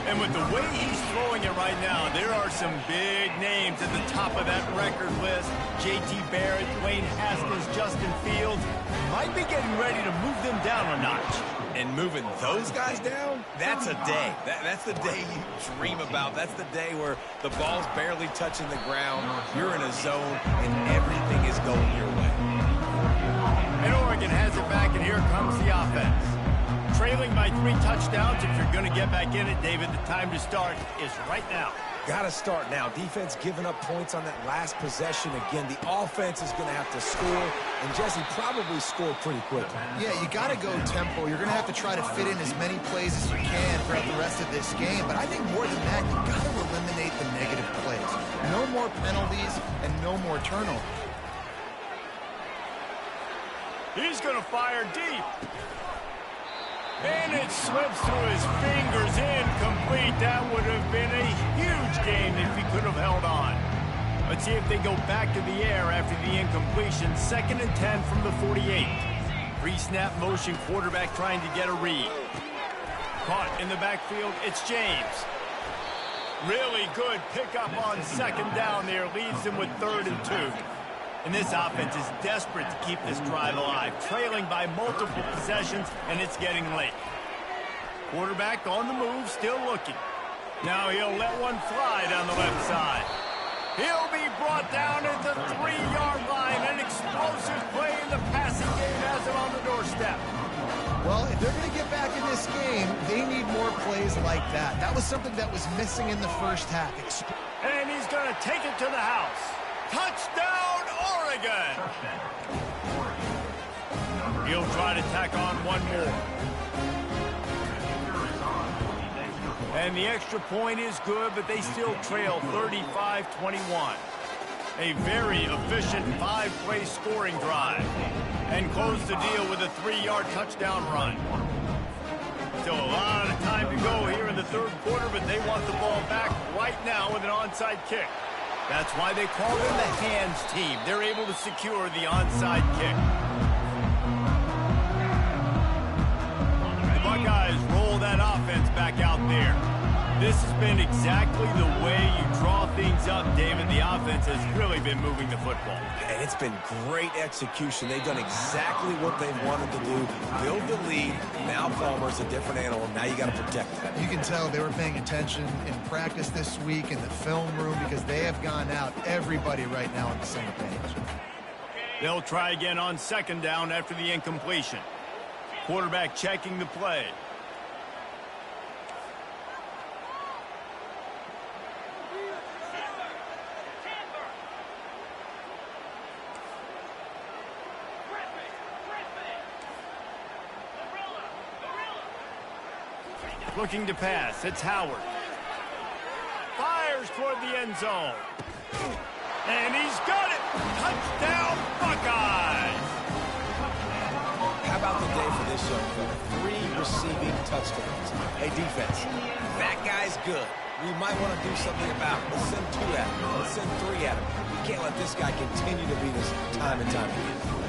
And with the way he's throwing it right now, there are some big names at the top of that record list. J.T. Barrett, Dwayne Haskins, Justin Fields. Might be getting ready to move them down a notch. And moving those guys down, that's a day. That's the day you dream about. That's the day where the ball's barely touching the ground. You're in a zone, and everything is going your way. And Oregon has it back, and here comes the offense. Trailing by 3 touchdowns. If you're going to get back in it, David, the time to start is right now. Got to start now. Defense giving up points on that last possession. Again, the offense is going to have to score, and Jesse probably scored pretty quickly. Yeah, you got to go tempo. You're going to have to try to fit in as many plays as you can throughout the rest of this game. But I think more than that, you got to eliminate the negative plays. No more penalties and no more turnovers. He's going to fire deep. And it slips through his fingers, incomplete. That would have been a huge gain if he could have held on. Let's see if they go back to the air after the incompletion. 2nd and 10 from the 48. Pre-snap motion, quarterback trying to get a read. Caught in the backfield, it's James. Really good pickup on 2nd down there. Leads them with 3rd and 2. And this offense is desperate to keep this drive alive, trailing by multiple possessions, and it's getting late. Quarterback on the move, still looking. Now he'll let one fly down the left side. He'll be brought down at the 3-yard line. An explosive play in the passing game has him on the doorstep. Well, if they're going to get back in this game, they need more plays like that. That was something that was missing in the first half. And he's going to take it to the house. Touchdown, Oregon! He'll try to tack on one more. And the extra point is good, but they still trail 35-21. A very efficient 5-play scoring drive. And close the deal with a 3-yard touchdown run. Still a lot of time to go here in the 3rd quarter, but they want the ball back right now with an onside kick. That's why they call them the hands team. They're able to secure the onside kick. The Buckeyes roll that offense back out there. This has been exactly the way you draw things up, David. The offense has really been moving the football. And it's been great execution. They've done exactly what they wanted to do. Build the lead. Now Palmer's a different animal. Now you got to protect it. You can tell they were paying attention in practice this week in the film room because they have gone out, everybody right now on the same page. They'll try again on 2nd down after the incompletion. Quarterback checking the play. Looking to pass. It's Howard. Fires toward the end zone. And he's got it. Touchdown, Buckeyes. How about the day for this young fella? 3 receiving touchdowns. Hey, defense, that guy's good. We might want to do something about it. Let's send 2 at him. Let's send 3 at him. We can't let this guy continue to beat us time and time again.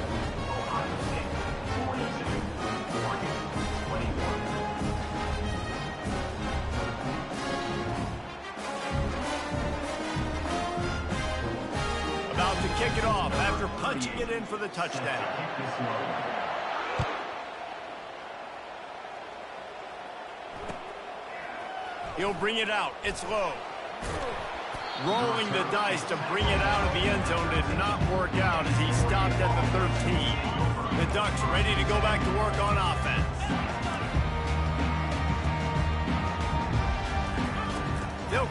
To kick it off after punching it in for the touchdown. He'll bring it out. It's low. Rolling the dice to bring it out of the end zone did not work out as he stopped at the 13. The Ducks ready to go back to work on offense.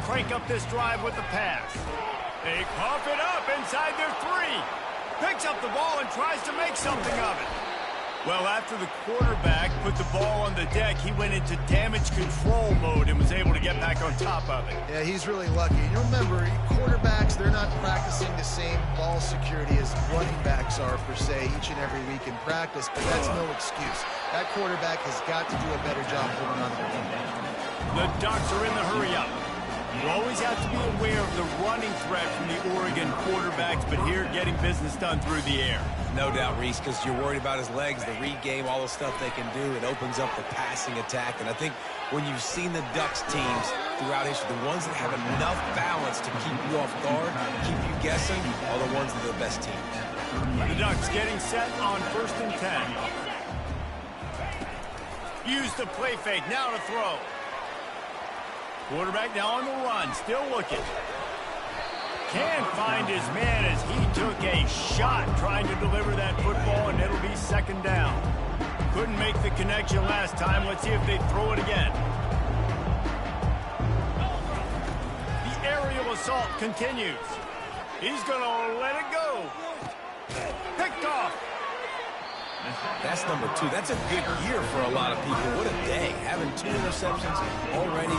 crank up this drive with the pass. They cough it up inside their 3. Picks up the ball and tries to make something of it. Well, after the quarterback put the ball on the deck, he went into damage control mode and was able to get back on top of it. Yeah, he's really lucky. And you remember, quarterbacks, they're not practicing the same ball security as running backs are, per se, each and every week in practice, but that's no excuse. That quarterback has got to do a better job holding on to the ball. The Ducks are in the hurry-up. You always have to be aware of the running threat from the Oregon quarterbacks, but here getting business done through the air. No doubt, Reese, because you're worried about his legs, the read game, all the stuff they can do. It opens up the passing attack. And I think when you've seen the Ducks teams throughout history, the ones that have enough balance to keep you off guard, keep you guessing, are the ones that are the best teams. The Ducks getting set on 1st and 10. Use the play fake, now to throw. Quarterback now on the run, still looking. Can't find his man as he took a shot trying to deliver that football, and it'll be 2nd down. Couldn't make the connection last time. Let's see if they throw it again. The aerial assault continues. He's going to let it go. Picked off. That's number 2. That's a good year for a lot of people. What a day. Having 2 interceptions already.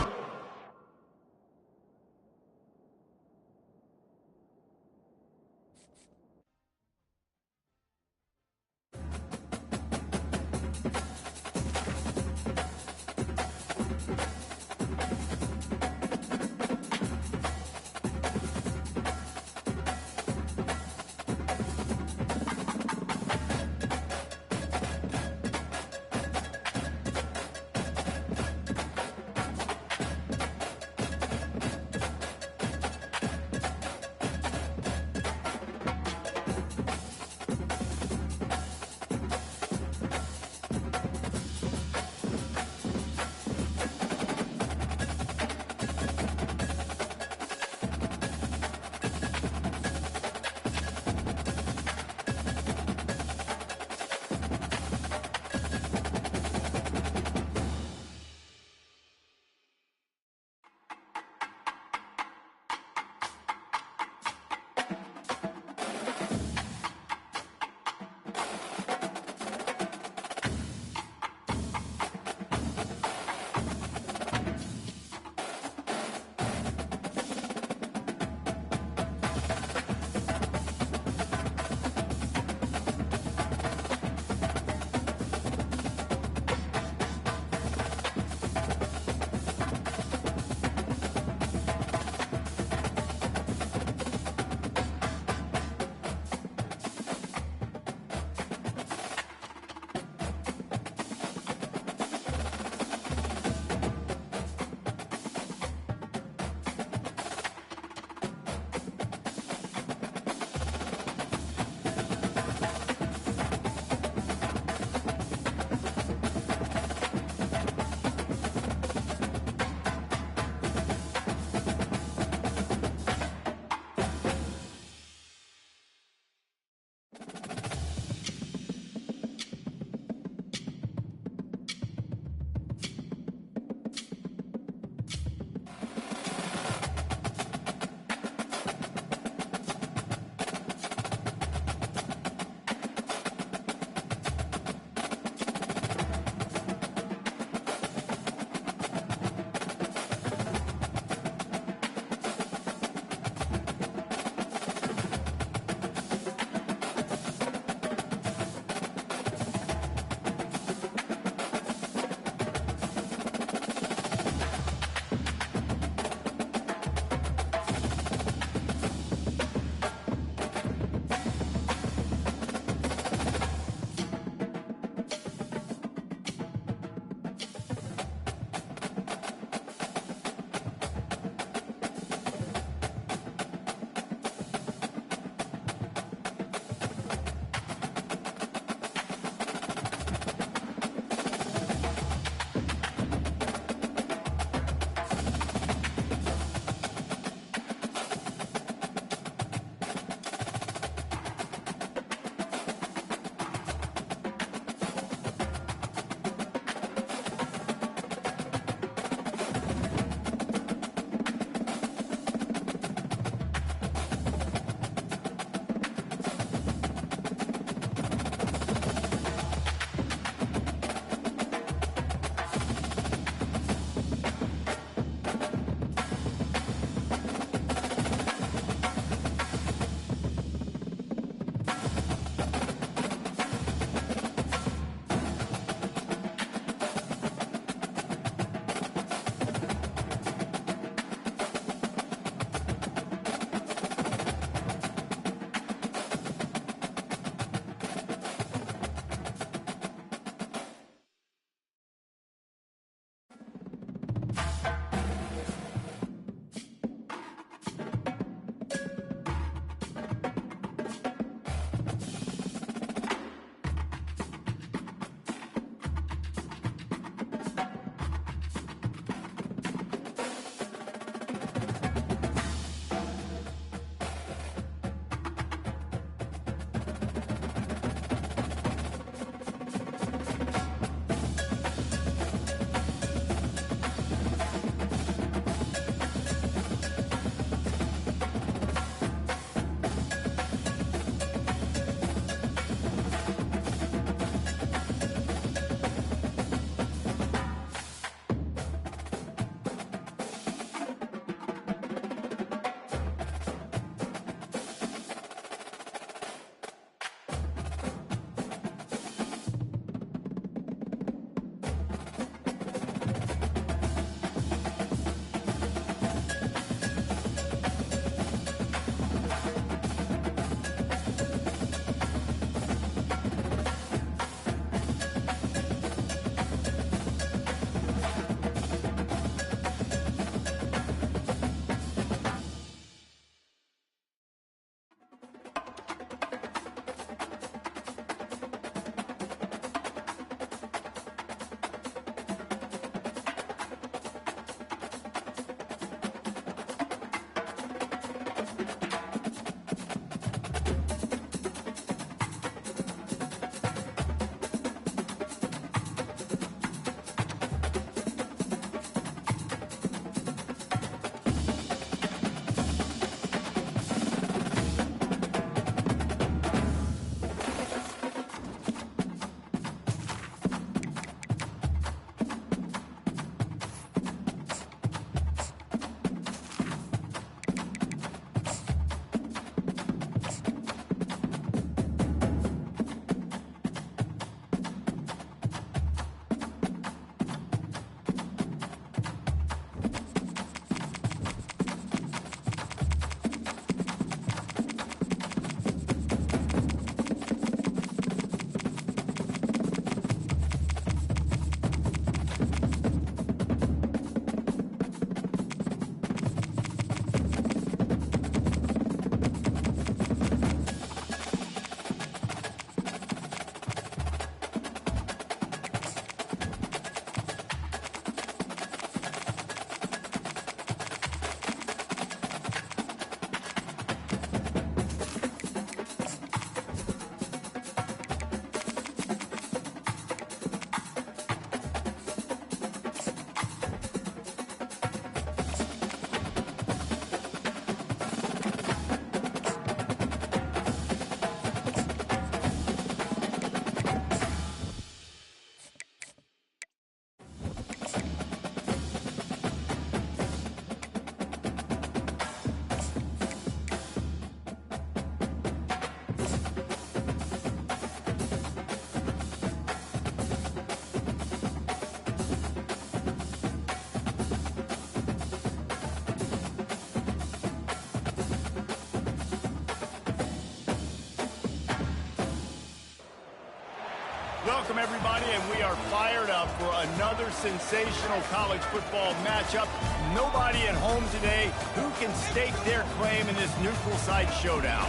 Welcome, everybody, and we are fired up for another sensational college football matchup. Nobody at home today who can stake their claim in this neutral site showdown.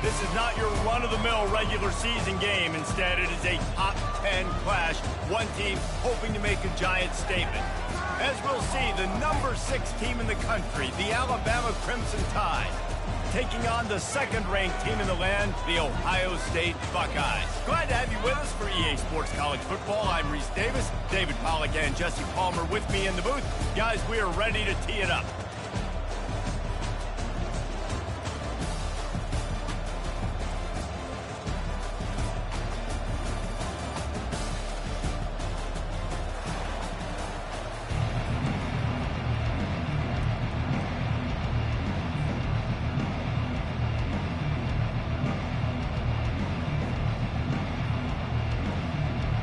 This is not your run-of-the-mill regular season game. Instead, it is a top 10 clash. One team hoping to make a giant statement. As we'll see, the number 6 team in the country, the Alabama Crimson Tide, taking on the second-ranked team in the land, the Ohio State Buckeyes. Glad to have you with us for EA Sports College Football. I'm Reese Davis, David Pollack and Jesse Palmer with me in the booth. Guys, we are ready to tee it up.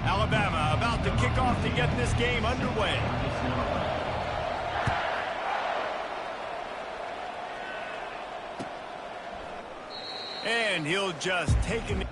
Alabama about to kick off to get this game underway. And he'll just take an...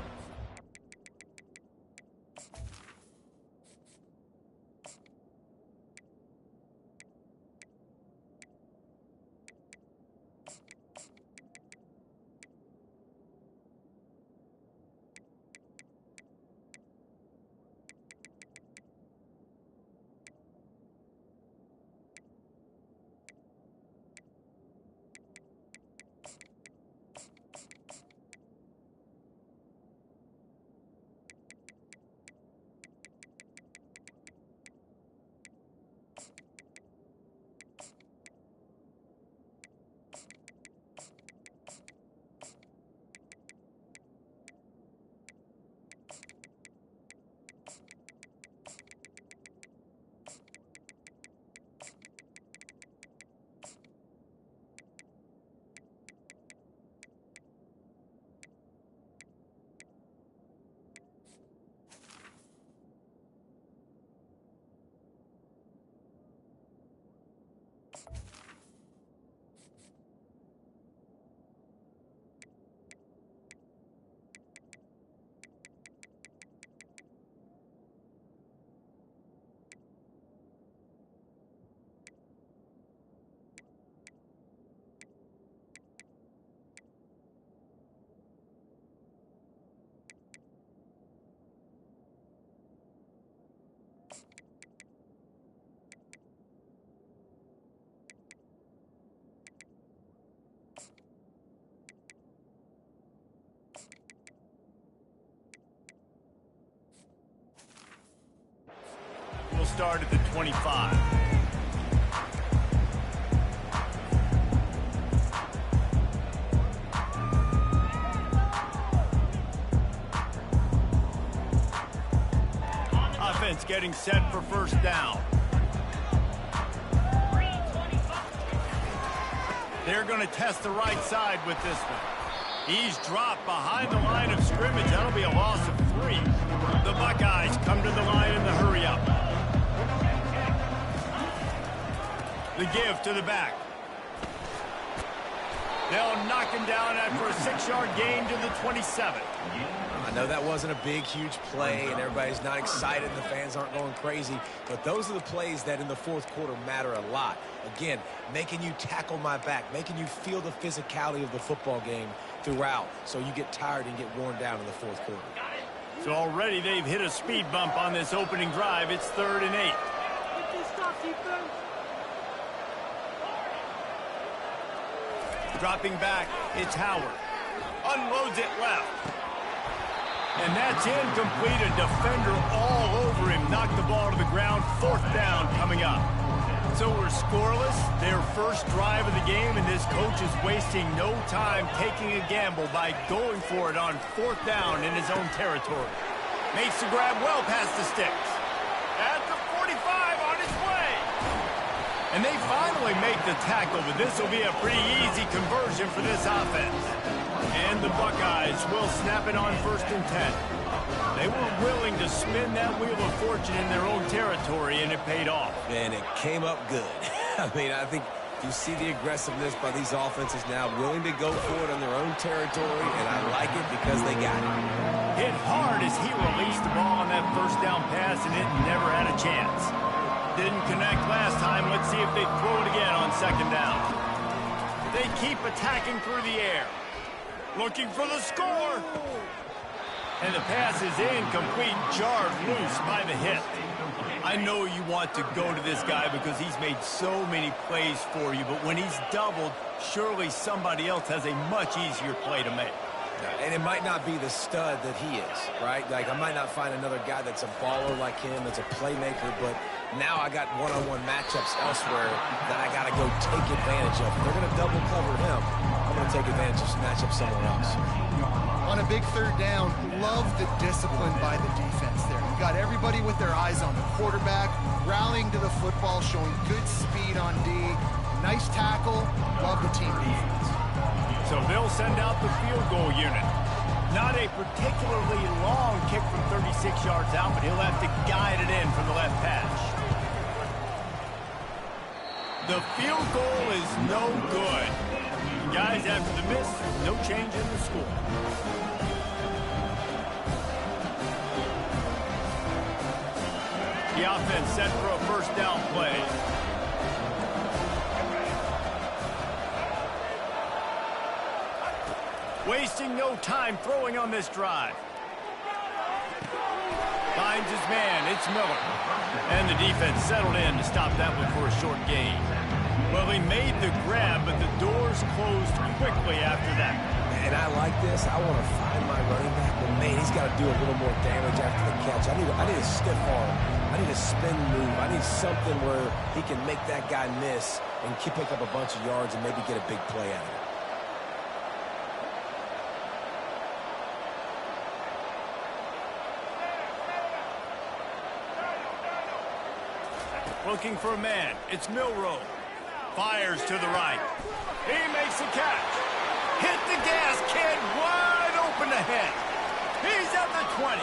We'll start at the 25. Offense getting set for first down. They're going to test the right side with this one. He's dropped behind the line of scrimmage. That'll be a loss of 3. The Buckeyes come to the line in the hurry-up. The give to the back. They'll knock him down after a 6-yard gain to the 27. I know that wasn't a big, huge play, and everybody's not excited, and the fans aren't going crazy, but those are the plays that in the fourth quarter matter a lot. Again, making you tackle my back, making you feel the physicality of the football game throughout, so you get tired and get worn down in the fourth quarter. So already they've hit a speed bump on this opening drive. It's 3rd and 8. Dropping back, it's Howard. Unloads it left. And that's incomplete. A defender all over him. Knocked the ball to the ground. 4th down coming up. So we're scoreless. Their first drive of the game, and this coach is wasting no time taking a gamble by going for it on 4th down in his own territory. Makes the grab well past the sticks. At the 45 on his way. And they finally make the tackle, but this will be a pretty easy conversion for this offense. And the Buckeyes will snap it on 1st and 10. They were willing to spin that wheel of fortune in their own territory, and it paid off. And it came up good. I mean, I think You see the aggressiveness by these offenses now, willing to go for it on their own territory, and I like it because they got it. Hit hard as he released the ball on that first down pass, and it never had a chance. Didn't connect last time. Let's see if they throw it again on second down. They keep attacking through the air. Looking for the score. And the pass is incomplete, jarred loose by the hit. I know you want to go to this guy because he's made so many plays for you, but when he's doubled, surely somebody else has a much easier play to make. And it might not be the stud that he is, right? Like, I might not find another guy that's a baller like him, that's a playmaker, but now I got one-on-one matchups elsewhere that I got to go take advantage of. If they're going to double cover him, I'm going to take advantage of matchup somewhere else. On a big third down, love the discipline by the defense there. You got everybody with their eyes on the quarterback, rallying to the football, showing good speed on D. Nice tackle. Love the team defense. So they'll send out the field goal unit. Not a particularly long kick from 36 yards out, but he'll have to guide it in from the left hash. The field goal is no good. Guys, after the miss, no change in the score. The offense set for a first down play. Wasting no time throwing on this drive. Finds his man, it's Miller. And the defense settled in to stop that one for a short gain. Well, he made the grab, but the doors closed quickly after that. And I like this. I want to find my running back, but man, he's got to do a little more damage after the catch. I need a stiff arm. I need a spin move. I need something where he can make that guy miss and pick up a bunch of yards and maybe get a big play out of it. Looking for a man. It's Milroe. Fires to the right. He makes the catch. Hit the gas, kid. Wide open ahead. He's at the 20.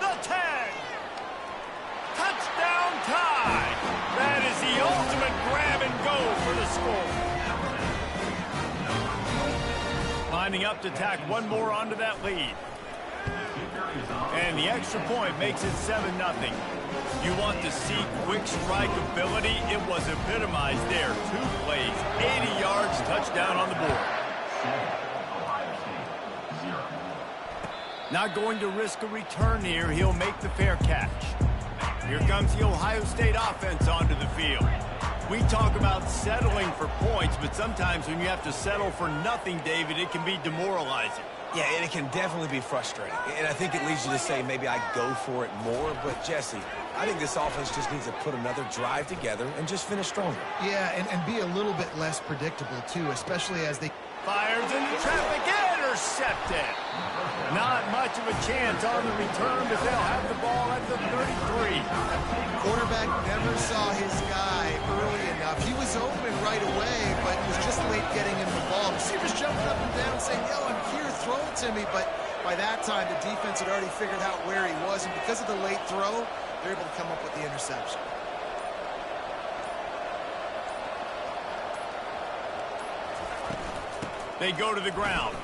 The 10. Touchdown tie. That is the ultimate grab and go for the score. Lining up to tack one more onto that lead. And the extra point makes it 7-0. You want to see quick strike ability? It was epitomized there. 2 plays, 80 yards, touchdown on the board. Not going to risk a return here. He'll make the fair catch. Here comes the Ohio State offense onto the field. We talk about settling for points, but sometimes when you have to settle for nothing, David, it can be demoralizing. Yeah, and it can definitely be frustrating. And I think it leads you to say maybe I go for it more. But, Jesse, I think this offense just needs to put another drive together and just finish stronger. Yeah, and be a little bit less predictable, too, especially as they... Fires into traffic, intercepted. Not much of a chance on the return, but they'll have the ball at the 33. Quarterback never saw his guy early enough. He was open right away, but was just late getting him the ball. Receivers jumping up and down saying, yo, I'm here, throw it to me. But by that time, the defense had already figured out where he was, and because of the late throw, they're able to come up with the interception. They go to the ground.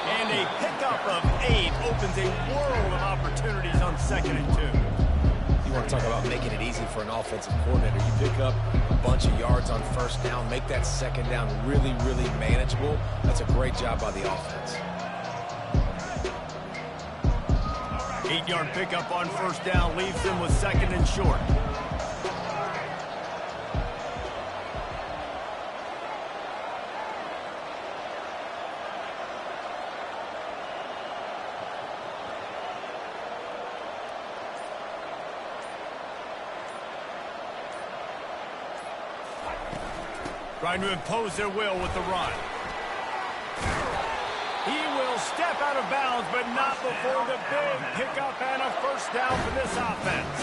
And a pickup of 8 opens a world of opportunities on 2nd and 2. You want to talk about making it easy for an offensive coordinator. You pick up a bunch of yards on first down, make that second down really, really manageable. That's a great job by the offense. 8-yard pickup on first down leaves them with 2nd and short. Trying to impose their will with the run. He will step out of bounds, but not before the big pickup and a first down for this offense.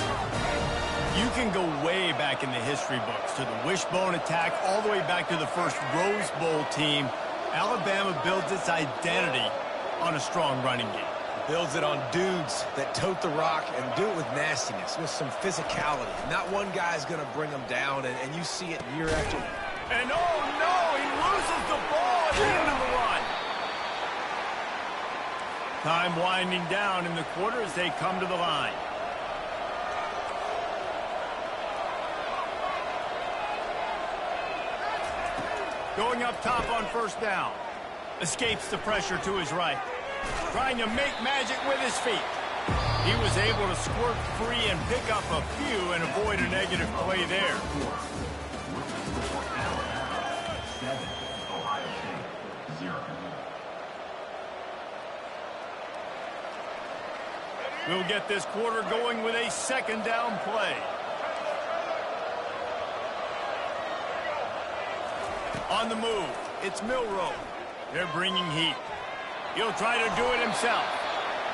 You can go way back in the history books to the wishbone attack all the way back to the first Rose Bowl team. Alabama builds its identity on a strong running game. Builds it on dudes that tote the rock and do it with nastiness, with some physicality. Not one guy's going to bring them down, and you see it year after. And oh no, he loses the ball at the end of the run. Time winding down in the quarter as they come to the line. Going up top on first down. Escapes the pressure to his right. Trying to make magic with his feet. He was able to squirt free and pick up a few and avoid a negative play there. We'll get this quarter going with a second down play. On the move, it's Milroe. They're bringing heat. He'll try to do it himself.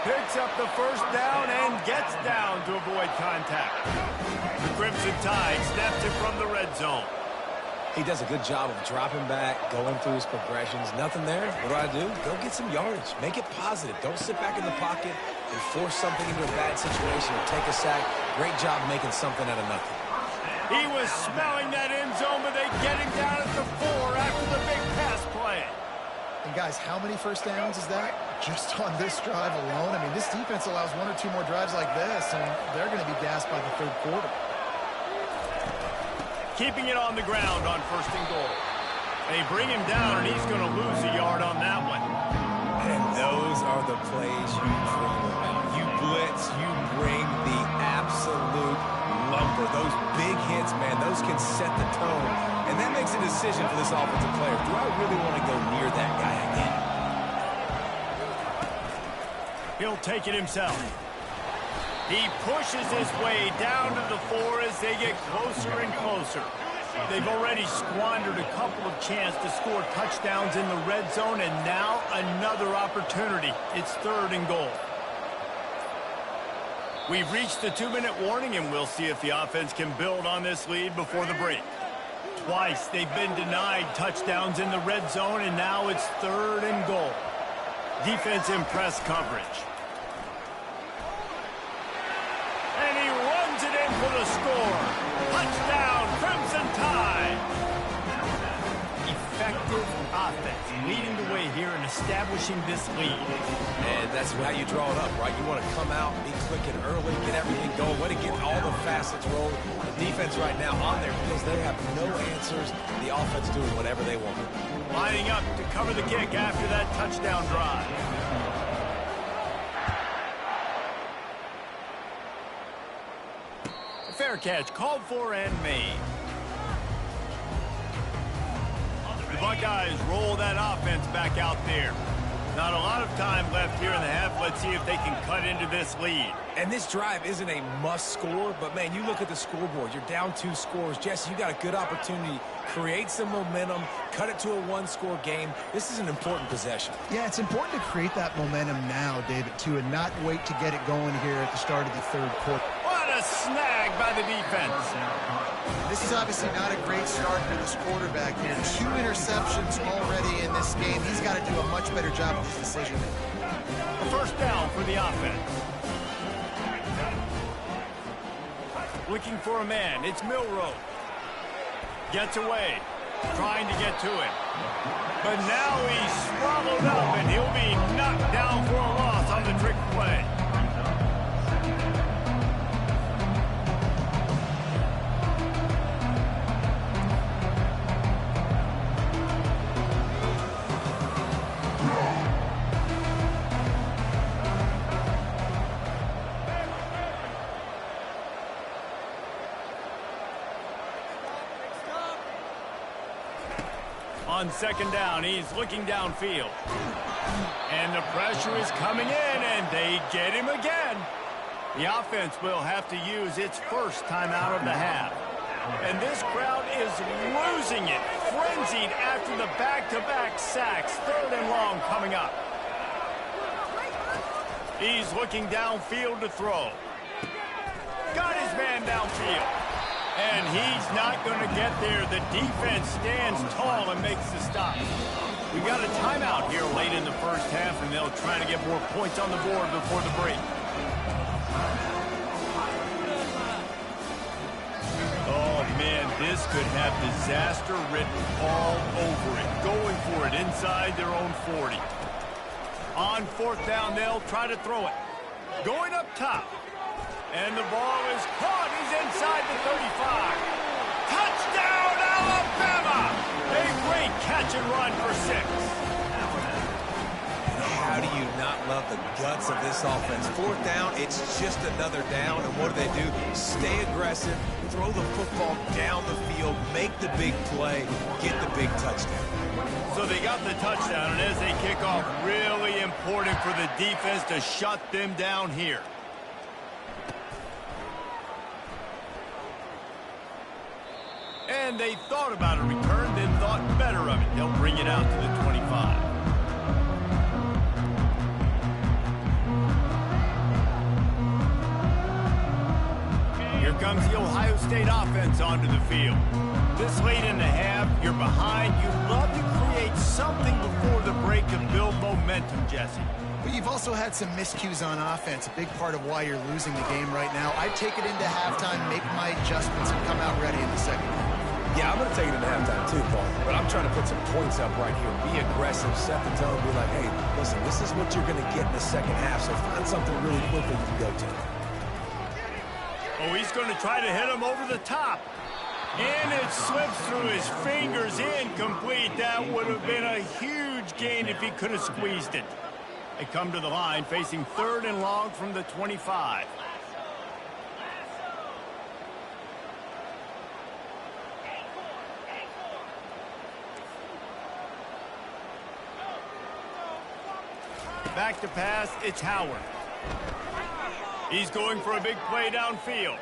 Picks up the first down and gets down to avoid contact. The Crimson Tide snaps it from the red zone. He does a good job of dropping back, going through his progressions. Nothing there. What do? Go get some yardage. Make it positive. Don't sit back in the pocket and force something into a bad situation or take a sack. Great job making something out of nothing. He was smelling that end zone, but they get him down at the 4 after the big pass play. And guys, how many first downs is that? Just on this drive alone? I mean, this defense allows 1 or 2 more drives like this, and they're going to be gassed by the third quarter. Keeping it on the ground on first and goal. They bring him down, and he's going to lose a yard on that one. And those are the plays you dream about. You blitz, you bring the absolute lumber. Those big hits, man, those can set the tone. And that makes a decision for this offensive player. Do I really want to go near that guy again? He'll take it himself. He pushes his way down to the 4 as they get closer and closer. They've already squandered a couple of chances to score touchdowns in the red zone, and now another opportunity. It's third and goal. We've reached the 2-minute warning, and we'll see if the offense can build on this lead before the break. Twice they've been denied touchdowns in the red zone, and now it's third and goal. Defense in press coverage. And he runs it in for the score. Touchdown, Crimson Tide. Effective offense, leading the way here and establishing this lead. And that's how you draw it up, right? You want to come out, be clicking early, get everything going, want to get all the facets rolled. The defense right now on their heels, they have no answers. The offense doing whatever they want. Lining up to cover the kick after that touchdown drive. Fair catch, called for and made. The Buckeyes roll that offense back out there. Not a lot of time left here in the half. Let's see if they can cut into this lead. And this drive isn't a must score, but man, you look at the scoreboard. You're down 2 scores. Jesse, you got a good opportunity. Create some momentum. Cut it to a 1-score game. This is an important possession. Yeah, it's important to create that momentum now, David, too, and not wait to get it going here at the start of the third quarter. What a snag by the defense. This is obviously not a great start for this quarterback here. 2 interceptions already in this game. He's got to do a much better job of this decision. A first down for the offense. Looking for a man. It's Milroe. Gets away. Trying to get to him. But now he's swallowed up, and he'll be knocked down for a loss on the trick play. On second down, he's looking downfield. And the pressure is coming in, and they get him again. The offense will have to use its first timeout of the half. And this crowd is losing it, frenzied after the back-to-back sacks. Third and long coming up. He's looking downfield to throw. Got his man downfield. And he's not going to get there. The defense stands tall and makes the stop. We got a timeout here late in the first half, and they'll try to get more points on the board before the break. Oh, man, this could have disaster written all over it. Going for it inside their own 40. On fourth down, they'll try to throw it. Going up top. And the ball is caught. He's inside the 35. Touchdown, Alabama! A great catch and run for 6. How do you not love the guts of this offense? Fourth down, it's just another down. And what do? Stay aggressive, throw the football down the field, make the big play, get the big touchdown. So they got the touchdown, and as they kick off, really important for the defense to shut them down here. And they thought about a return, then thought better of it. They'll bring it out to the 25. Here comes the Ohio State offense onto the field. This late in the half, you're behind. You love to create something before the break to build momentum, Jesse. But you've also had some miscues on offense, a big part of why you're losing the game right now. I'd take it into halftime, make my adjustments, and come out ready in the second half. Yeah, I'm going to take it into halftime too, Paul. But I'm trying to put some points up right here. Be aggressive, set the tone, be like, hey, listen, this is what you're going to get in the second half, so find something really quickly you can go to. Oh, he's going to try to hit him over the top. And it slips through his fingers, incomplete. That would have been a huge gain if he could have squeezed it. They come to the line facing 3rd and long from the 25. Back to pass, it's Howard. He's going for a big play downfield.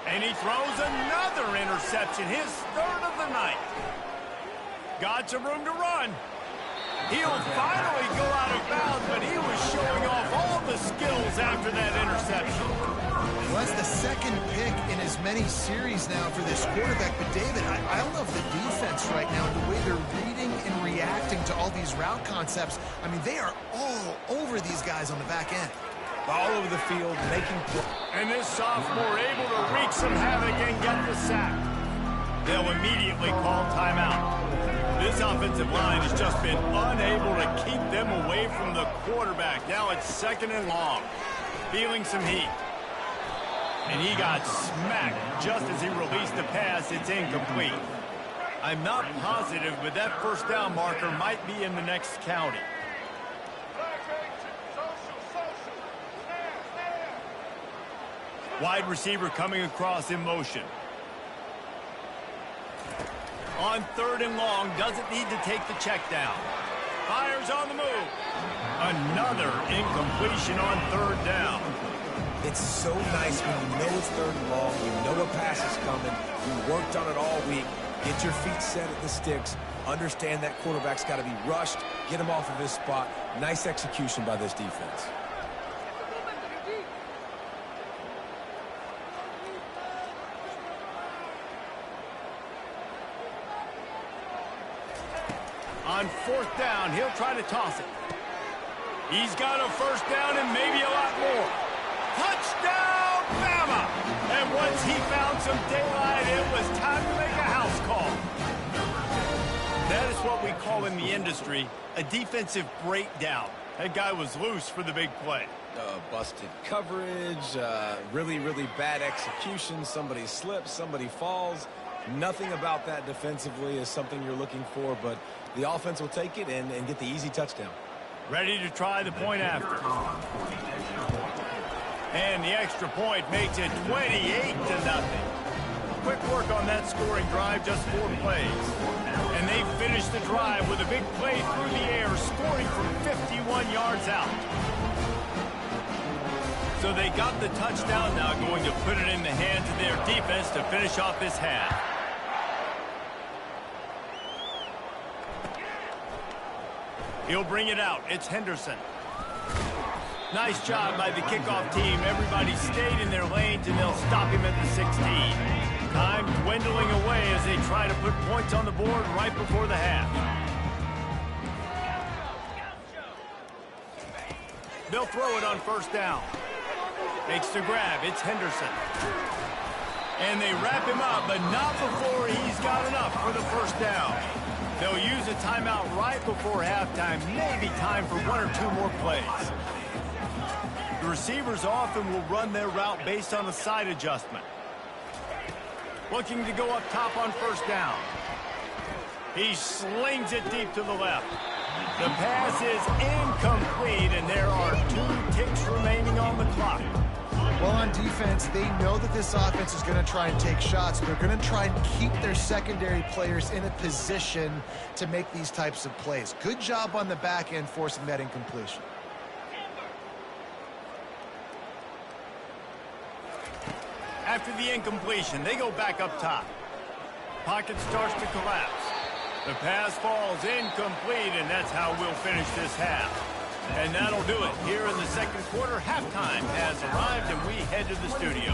And he throws another interception, his 3rd of the night. Got some room to run. He'll finally go out of bounds, but he was showing off all the skills after that interception. Well, that's the second pick in as many series now for this quarterback. But, David, I love the defense right now, the way they're reading and reacting to all these route concepts. I mean, they are all over these guys on the back end. All over the field, making plays. And this sophomore able to wreak some havoc and get the sack. They'll immediately call timeout. This offensive line has just been unable to keep them away from the quarterback. Now it's 2nd and long. Feeling some heat. And he got smacked just as he released the pass. It's incomplete. I'm not positive, but that first down marker might be in the next county. Wide receiver coming across in motion. On 3rd and long, doesn't need to take the check down. Fires on the move. Another incompletion on 3rd down. It's so nice when you know it's 3rd and long, you know a pass is coming, you worked on it all week, get your feet set at the sticks, understand that quarterback's got to be rushed, get him off of his spot. Nice execution by this defense. On 4th down, he'll try to toss it. He's got a first down and maybe a lot more. Touchdown, Bama! And once he found some daylight, it was time to make a house call. That is what we call in the industry a defensive breakdown. That guy was loose for the big play. Busted coverage, really, really bad execution. Somebody slips, somebody falls. Nothing about that defensively is something you're looking for, but the offense will take it and get the easy touchdown. Ready to try the point after. And the extra point makes it 28-0. Quick work on that scoring drive, just 4 plays. And they finish the drive with a big play through the air, scoring from 51 yards out. So they got the touchdown, now going to put it in the hands of their defense to finish off this half. He'll bring it out. It's Henderson. Nice job by the kickoff team. Everybody stayed in their lanes, and they'll stop him at the 16. Time dwindling away as they try to put points on the board right before the half. They'll throw it on first down. Makes the grab. It's Henderson. And they wrap him up, but not before he's got enough for the first down. They'll use a timeout right before halftime. Maybe time for one or two more plays. The receivers often will run their route based on a side adjustment. Looking to go up top on first down. He slings it deep to the left. The pass is incomplete, and there are 2 ticks remaining on the clock. Well, on defense, they know that this offense is going to try and take shots. They're going to try and keep their secondary players in a position to make these types of plays. Good job on the back end forcing that incompletion. After the incompletion, they go back up top. Pocket starts to collapse. The pass falls incomplete, and that's how we'll finish this half. And that'll do it. Here in the second quarter, halftime has arrived, and we head to the studio.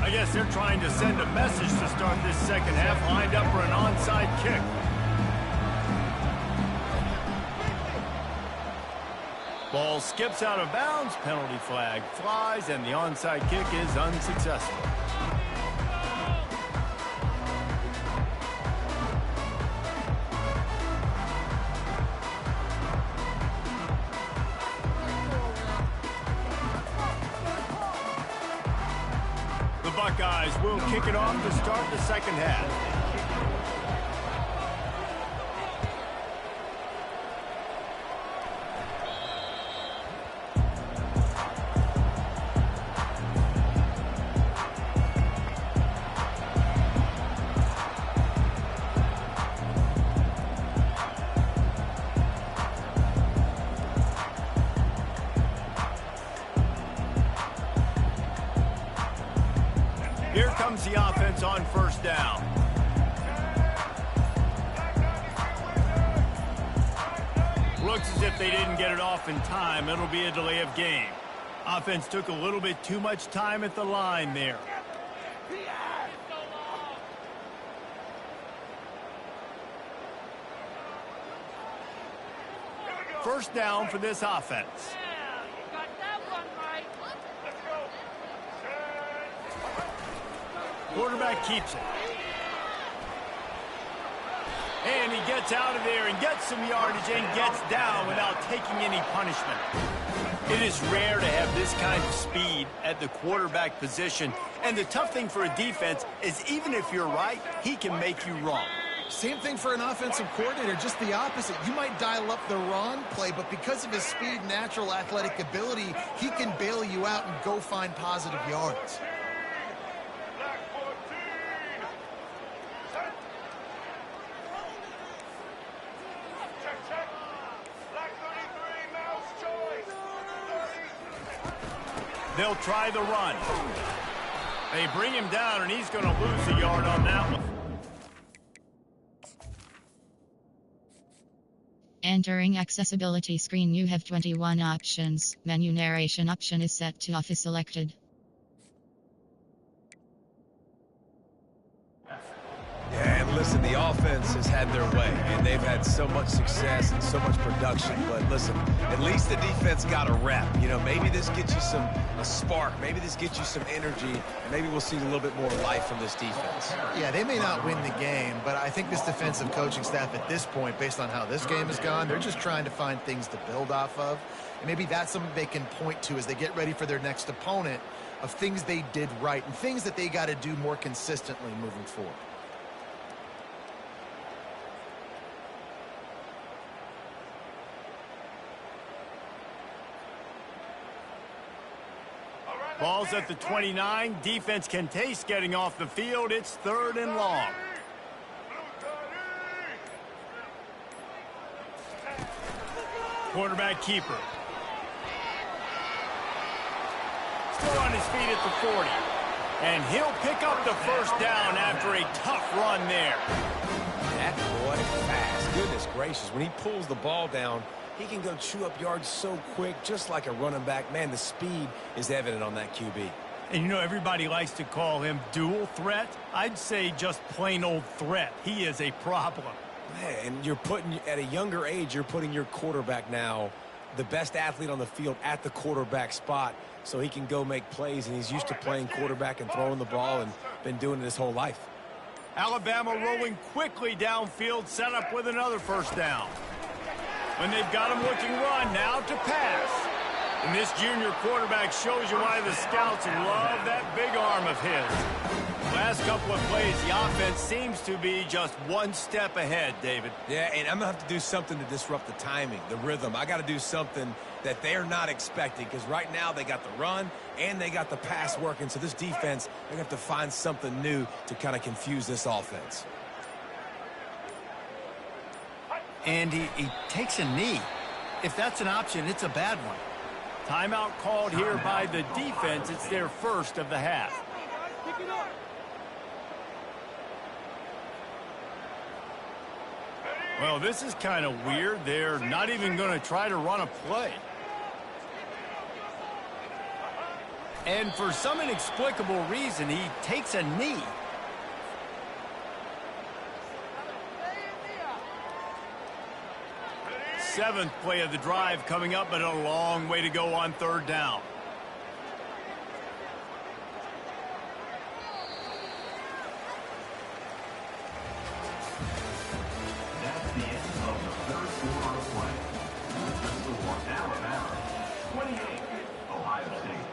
I guess they're trying to send a message to start this second half, lined up for an onside kick. Ball skips out of bounds, penalty flag flies, and the onside kick is unsuccessful. The Buckeyes will kick it off to start the second half. Here comes the offense on first down. Looks as if they didn't get it off in time. It'll be a delay of game. Offense took a little bit too much time at the line there. First down for this offense. Quarterback keeps it. And he gets out of there and gets some yardage and gets down without taking any punishment. It is rare to have this kind of speed at the quarterback position. And the tough thing for a defense is even if you're right, he can make you wrong. Same thing for an offensive coordinator, just the opposite. You might dial up the wrong play, but because of his speed, natural athletic ability, he can bail you out and go find positive yards. They'll try the run. They bring him down, and he's going to lose a yard on that one. Entering accessibility screen, you have 21 options. Menu narration option is set to off is selected. Yeah, and listen, the offense has had their way, and they've had so much success and so much production. But listen, at least the defense got a rep. You know, maybe this gets you a spark. Maybe this gets you some energy, and maybe we'll see a little bit more life from this defense. Yeah, they may not win the game, but I think this defensive coaching staff at this point, based on how this game has gone, they're just trying to find things to build off of. And maybe that's something they can point to as they get ready for their next opponent, of things they did right and things that they got to do more consistently moving forward. Ball's at the 29. Defense can taste getting off the field. It's 3rd and long. Quarterback keeper. Still on his feet at the 40. And he'll pick up the first down after a tough run there. That boy fast. Goodness gracious. When he pulls the ball down, He can go chew up yards so quick, just like a running back. Man, the speed is evident on that QB. And you know, everybody likes to call him dual threat. I'd say just plain old threat. He is a problem. Man, and you're putting, at a younger age, you're putting your quarterback now, the best athlete on the field, at the quarterback spot, so he can go make plays, and he's used to playing quarterback and throwing the ball and been doing it his whole life. Alabama rolling quickly downfield, set up with another first down. When they've got him looking run, now to pass. And this junior quarterback shows you why the scouts love that big arm of his. Last couple of plays, the offense seems to be just one step ahead, David. Yeah, and I'm going to have to do something to disrupt the timing, the rhythm. I got to do something that they're not expecting, because right now they got the run and they got the pass working. So this defense, they're going to have to find something new to kind of confuse this offense. And he takes a knee. If that's an option, it's a bad one. Timeout called here by the defense. It's their first of the half. Well, this is kind of weird. They're not even going to try to run a play. And for some inexplicable reason, he takes a knee. Seventh play of the drive coming up, but a long way to go on third down. That's the end of the third quarter of play. The score, Alabama 28, Ohio State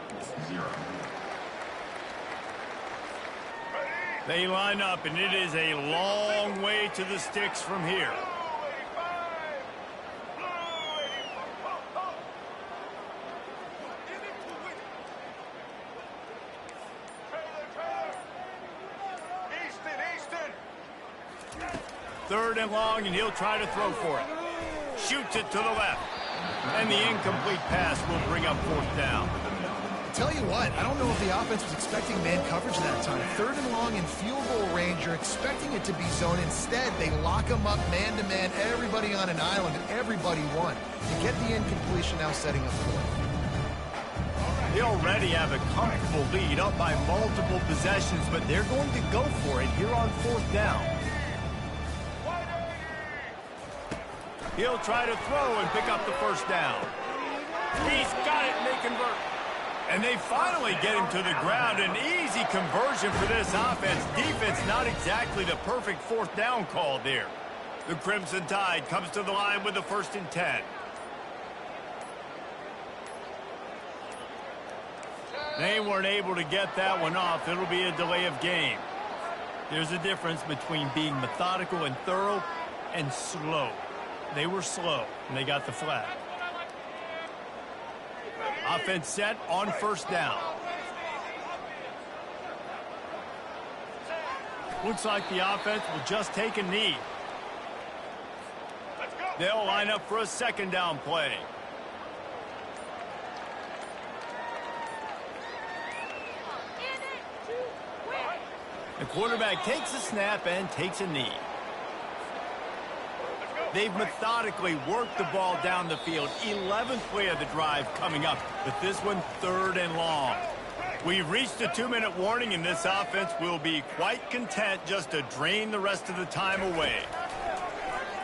0. They line up, and it is a long way to the sticks from here. Third and long, and he'll try to throw for it. Shoots it to the left. And the incomplete pass will bring up fourth down. Tell you what, I don't know if the offense was expecting man coverage that time. Third and long in field goal range, you're expecting it to be zone. Instead, they lock them up man-to-man, everybody on an island, and everybody won. You get the incompletion, now setting up the play. They already have a comfortable lead, up by multiple possessions, but they're going to go for it here on fourth down. He'll try to throw and pick up the first down. He's got it, and they convert. And they finally get him to the ground. An easy conversion for this offense. Defense not exactly the perfect fourth down call there. The Crimson Tide comes to the line with the 1st and 10. They weren't able to get that one off. It'll be a delay of game. There's a difference between being methodical and thorough and slow. They were slow, and they got the flag. Offense set on first down. Looks like the offense will just take a knee. They'll line up for a second down play. The quarterback takes a snap and takes a knee. They've methodically worked the ball down the field. 11th play of the drive coming up, but this one third and long. We've reached a 2-minute warning, and this offense will be quite content just to drain the rest of the time away.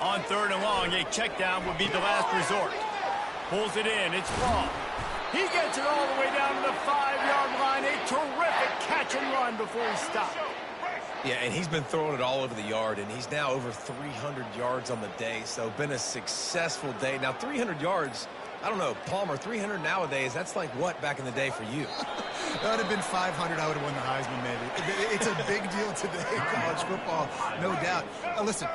On third and long, a check down would be the last resort. Pulls it in, it's Long. He gets it all the way down to the 5-yard line. A terrific catch and run before he stopped. Yeah, and he's been throwing it all over the yard, and he's now over 300 yards on the day, so been a successful day. Now, 300 yards, I don't know, Palmer, 300 nowadays, that's like what back in the day for you? That would have been 500. I would have won the Heisman, maybe. It's a big deal today in college football, no doubt. Listen,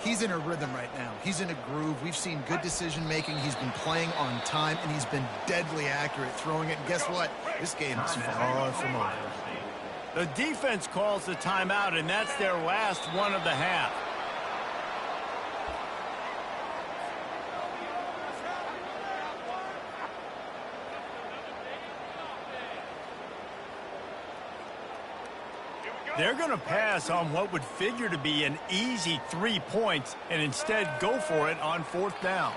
he's in a rhythm right now. He's in a groove. We've seen good decision-making. He's been playing on time, and he's been deadly accurate throwing it. And guess what? This game is far from over. The defense calls the timeout, and that's their last one of the half. They're going to pass on what would figure to be an easy 3 points and instead go for it on fourth down.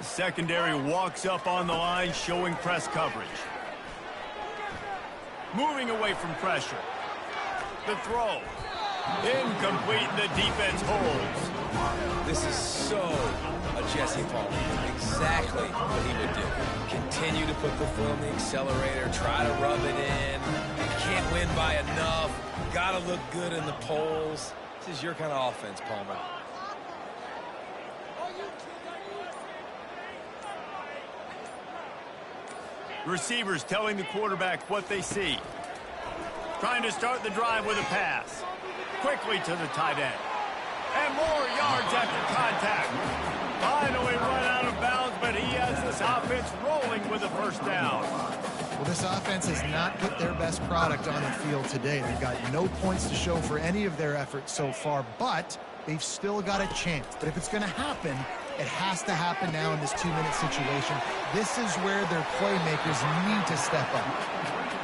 Secondary walks up on the line, showing press coverage. Moving away from pressure. The throw. Incomplete, the defense holds. This is so a Jesse Palmer. Exactly what he would do. Continue to put the foot on the accelerator, try to rub it in. You can't win by enough. Got to look good in the polls. This is your kind of offense, Palmer. Receivers telling the quarterback what they see. Trying to start the drive with a pass. Quickly to the tight end. And more yards after contact. Finally run out of bounds, but he has this offense rolling with a first down. Well, this offense has not put their best product on the field today. They've got no points to show for any of their efforts so far, but they've still got a chance. But if it's going to happen, it has to happen now in this 2-minute situation. This is where their playmakers need to step up.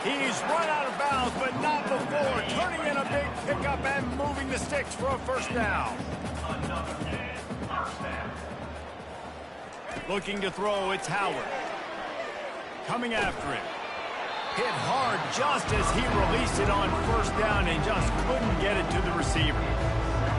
He's run out of bounds, but not before. Turning in a big pickup and moving the sticks for a first down. Looking to throw, it's Howard. Coming after him. Hit hard just as he released it on first down and just couldn't get it to the receiver.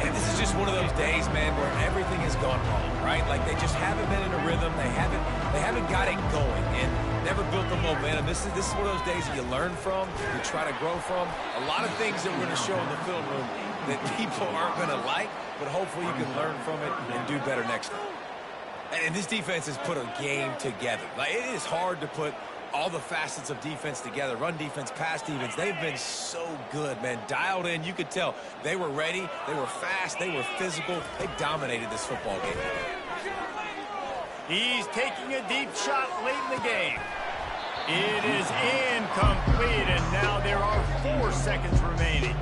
And this is just one of those days, man, where everything has gone wrong, right? Like they just haven't been in a rhythm. They haven't got it going and never built the momentum. This is one of those days that you learn from, you try to grow from. A lot of things that we're going to show in the film room that people aren't going to like, but hopefully you can learn from it and do better next time. And this defense has put a game together. Like it is hard to put all the facets of defense together, run defense, pass defense. They've been so good, man. Dialed in, you could tell. They were ready, they were fast, they were physical. They dominated this football game. He's taking a deep shot late in the game. It is incomplete, and now there are 4 seconds remaining.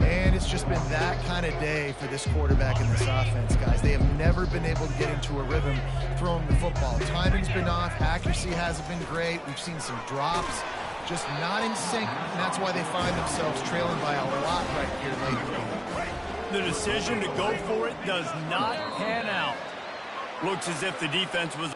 And it's just been that kind of day for this quarterback and this offense, guys. They have never been able to get into a rhythm throwing the football. Timing's been off. Accuracy hasn't been great. We've seen some drops. Just not in sync, and that's why they find themselves trailing by a lot right here late. The decision to go for it does not pan out. Looks as if the defense was...